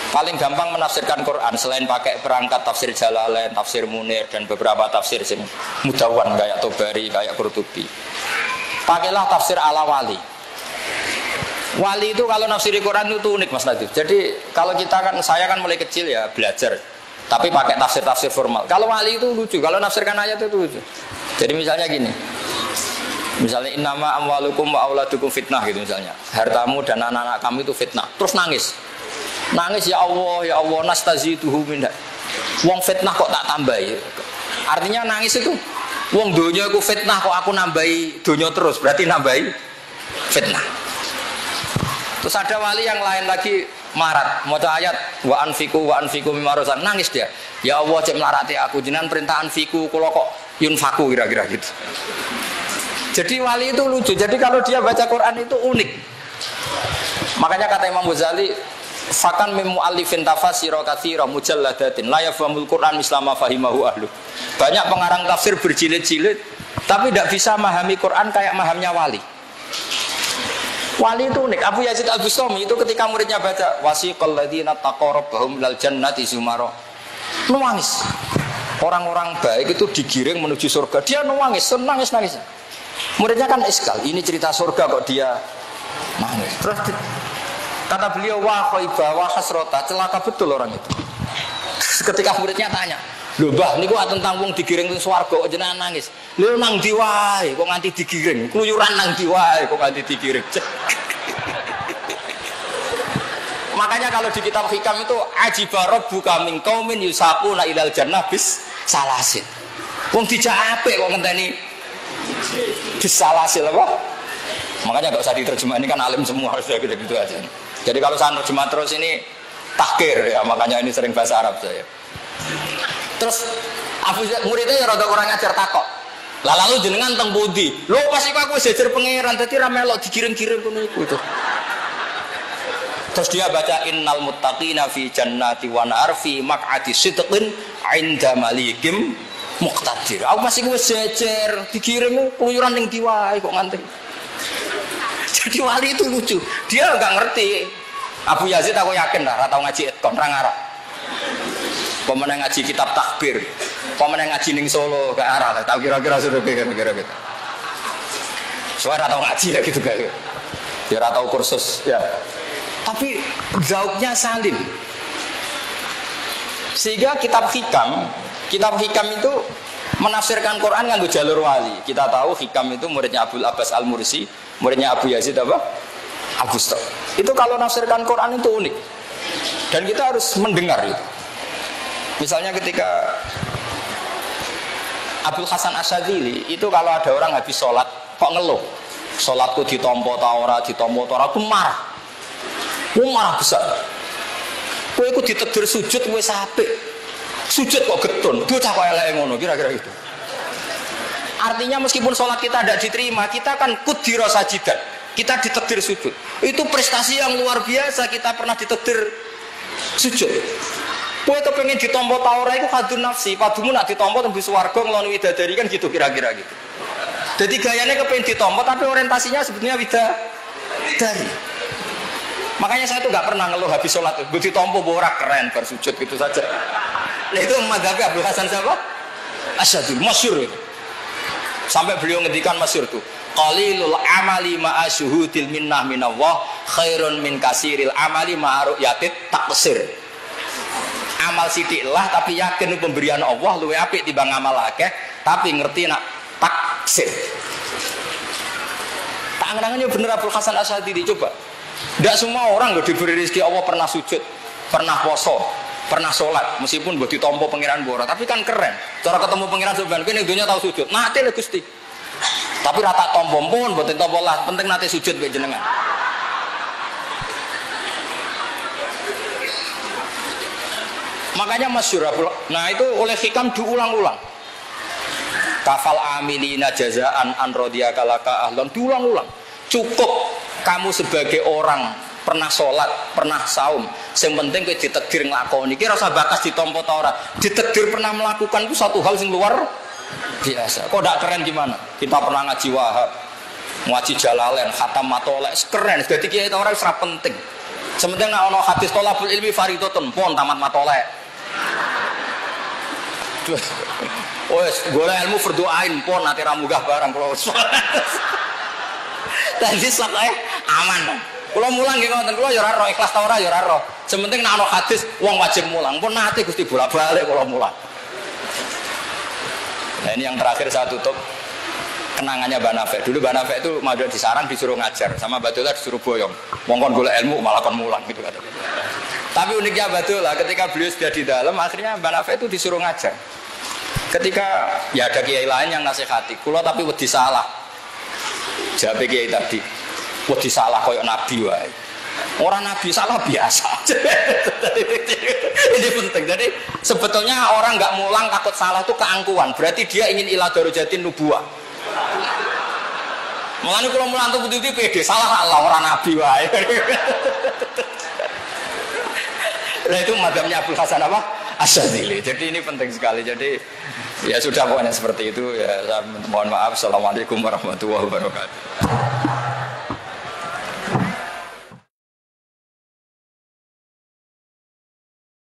Paling gampang menafsirkan Quran selain pakai perangkat tafsir Jalalain, tafsir Munir dan beberapa tafsir sing mudawan kayak Tobari, kayak Qurtubi. Pakailah tafsir ala wali. Wali itu kalau nafsiri Quran itu unik Mas Nadif. Jadi kalau saya kan mulai kecil ya belajar, tapi pakai tafsir formal. Kalau wali itu lucu, kalau nafsirkan ayat itu lucu. Jadi misalnya gini. Misalnya innama amwalukum wa auladukum fitnah gitu misalnya. Hartamu dan anak-anak kamu itu fitnah. Terus nangis. Nangis ya Allah nastaziduhu minha. Wong fitnah kok tak tambahi. Artinya nangis itu wong donya aku fitnah kok aku nambahi donya terus, berarti nambahi fitnah. Terus ada wali yang lain lagi marat, maca ayat wa anfiku mimma razaqnakum, nangis dia. Ya Allah cek melarati aku, jenengan perintah anfiku kula kok yunfaku kira-kira gitu. Jadi wali itu lucu. Jadi kalau dia baca Quran itu unik. Makanya kata Imam Ghazali, fakan min muallifin tafasira katsira mujalladatin la yafhamul Quran mislama fahimahu ahlu. Banyak pengarang tafsir berjilid-jilid tapi tidak bisa memahami Quran kayak mahamnya wali. Wali itu unik. Abu Yazid Al-Bustami itu ketika muridnya baca wasiqal ladzina taqarrabahum lal jannati zumara, nangis. Orang-orang baik itu digiring menuju surga. Dia nangis, nangis. Muridnya kan iskal, ini cerita surga kok dia nangis. Terus kata beliau, wah khaibah wa hasrota, celaka betul orang itu. Ketika muridnya tanya, lho mbah niku tentang wong digiring ning swarga kok jenengan nangis. Lho nang ndi wae kok nganti digiring, kluyuran nang ndi wae kok nganti digiring. Makanya kalau di kitab hikam itu ajiba rabbuka min qaumin yusaquna ilal jannah bis salasin. Wong dijak apik kok ngenteni bis salasil apa? Makanya enggak usah diterjemah, ini kan alim semua sudah gitu aja. Jadi kalau saya terjemah terus ini tahkir ya, makanya ini sering bahasa Arab saya. Terus muridnya ya rada orang ngajar takok. Lah lalu jenengan teng pundi? Lho pas iku aku jejer pangeran dadi ra melok digiring-giring ngono iku itu. Terus dia baca innal muttaqina fi jannati wa nar fi maq'adi sidqin 'inda malikim muqtadir. Aku masih wis jejer digiring keluyuran ning ndi wae kok nganti. Jadi wali itu lucu. Dia enggak ngerti. Abu Yazid aku yakin ora tau ngaji etkon ra ngarep. Pemenang ngaji kitab takbir, pemenang ngaji ning Solo gak arah, tahu kira-kira sudah kira-kira gitu. Soalnya tahu ngaji ya gitu kayak, dia tahu kursus ya. Tapi zauknya salin. Sehingga kitab hikam itu menafsirkan Quran nganggo jalur wali. Kita tahu hikam itu muridnya Abdul Abbas Al-Mursi, muridnya Abu Yazid apa? Al-Bustami. Itu kalau nafsirkan Quran itu unik. Dan kita harus mendengar itu. Misalnya ketika Abdul Hasan Asyadzili itu kalau ada orang habis sholat kok ngeluh, sholatku ditompo ta ora, aku marah. Marah besar. Kowe iku ditegur sujud wis apik. Sujud kok getun, bocah kok eleke ngono, kira-kira gitu. Artinya meskipun sholat kita tidak diterima, kita kan kudira sajidan. Kita ditegur sujud. Itu prestasi yang luar biasa, kita pernah ditegur sujud. Kowe kepengen ditompo ta ora iku kadun nafsi, padumu nak ditompo tembus swarga ngloni widadari kan gitu kira-kira gitu. Jadi gayanya kepengen ditompo tapi orientasinya sebetulnya widadari. Makanya saya tuh nggak pernah ngeluh habis sholat. Gue ditompo borak keren bersujud gitu saja. Nah itu madhabi Abdul Hasan siapa? Asyadzili, masyhur itu. Sampai beliau ngendikan masyhur tuh. Qalilul amali ma'a syuhudil minnah minallah khairun min kasiril amali ma'a ru'yatit taksir. Amal sithik lah tapi yakin pemberian Allah luwih apik timbang amal akeh tapi ngerti nak taksir. Tak angen-angennya bener Abdul Hasan Asyadzili coba. Tidak semua orang loh diberi rezeki Allah pernah sujud, pernah poso, pernah sholat, meskipun buat ditompo pengiran bora, tapi kan keren. Cara ketemu pengiran sebenarnya, ini dunia tahu sujud, nanti lah gusti. Tapi rata tompo pun, buat tompo lah, penting nanti sujud be jenengan. Makanya masyhur, nah itu oleh hikam diulang-ulang. Kafal amilina jazaan an rodiyakalaka ahlon diulang-ulang. Cukup kamu sebagai orang pernah sholat, pernah saum, yang penting kowe ditakdir nglakoni. Iki rasa bakas ditompo ta ora. Ditakdir pernah melakukan itu satu hal yang luar biasa. Kok ndak keren gimana? Kita pernah ngaji Wahab, ngaji Jalalain, khatam matolek, keren. Dadi kiai ta ora wis ra penting. Sementing nek ana hadis thalabul ilmi fardhatun, pon tamat matolek. Wes, golek ilmu fardhu ain, pon ate ra munggah barang kula. Tadi sakake aman. Kula mulang nggih ngoten, kula ya ora roh ikhlas ta ora ya ora roh. Sementing nek ana hadis wong wajib mulang. Pun nate Gusti bolak-balik kula mulang. Nah ini yang terakhir saya tutup kenangannya Mbak Nafek. Dulu Mbak Nafek itu madu di sarang disuruh ngajar, sama Batullah disuruh boyong. Wong kon golek ilmu malah kon mulang gitu kata. Tapi uniknya Batullah ketika beliau sudah di dalam akhirnya Mbak Nafek itu disuruh ngajar. Ketika ya ada kiai lain yang nasihati, kula tapi wedi salah. Jawab kiai tadi, wedi salah koyok nabi wae. Orang Nabi salah biasa. Ini penting. Jadi sebetulnya orang nggak mulang takut salah itu keangkuhan. Berarti dia ingin ila darajatin nubuwah. Mulane kalau mulang tuh putih pede salah Allah orang Nabi wae. Nah itu madhabnya Abdul Hasan apa? Asyadzili. Jadi ini penting sekali. Jadi ya sudah pokoknya seperti itu ya. Saya mohon maaf. Assalamualaikum warahmatullahi wabarakatuh.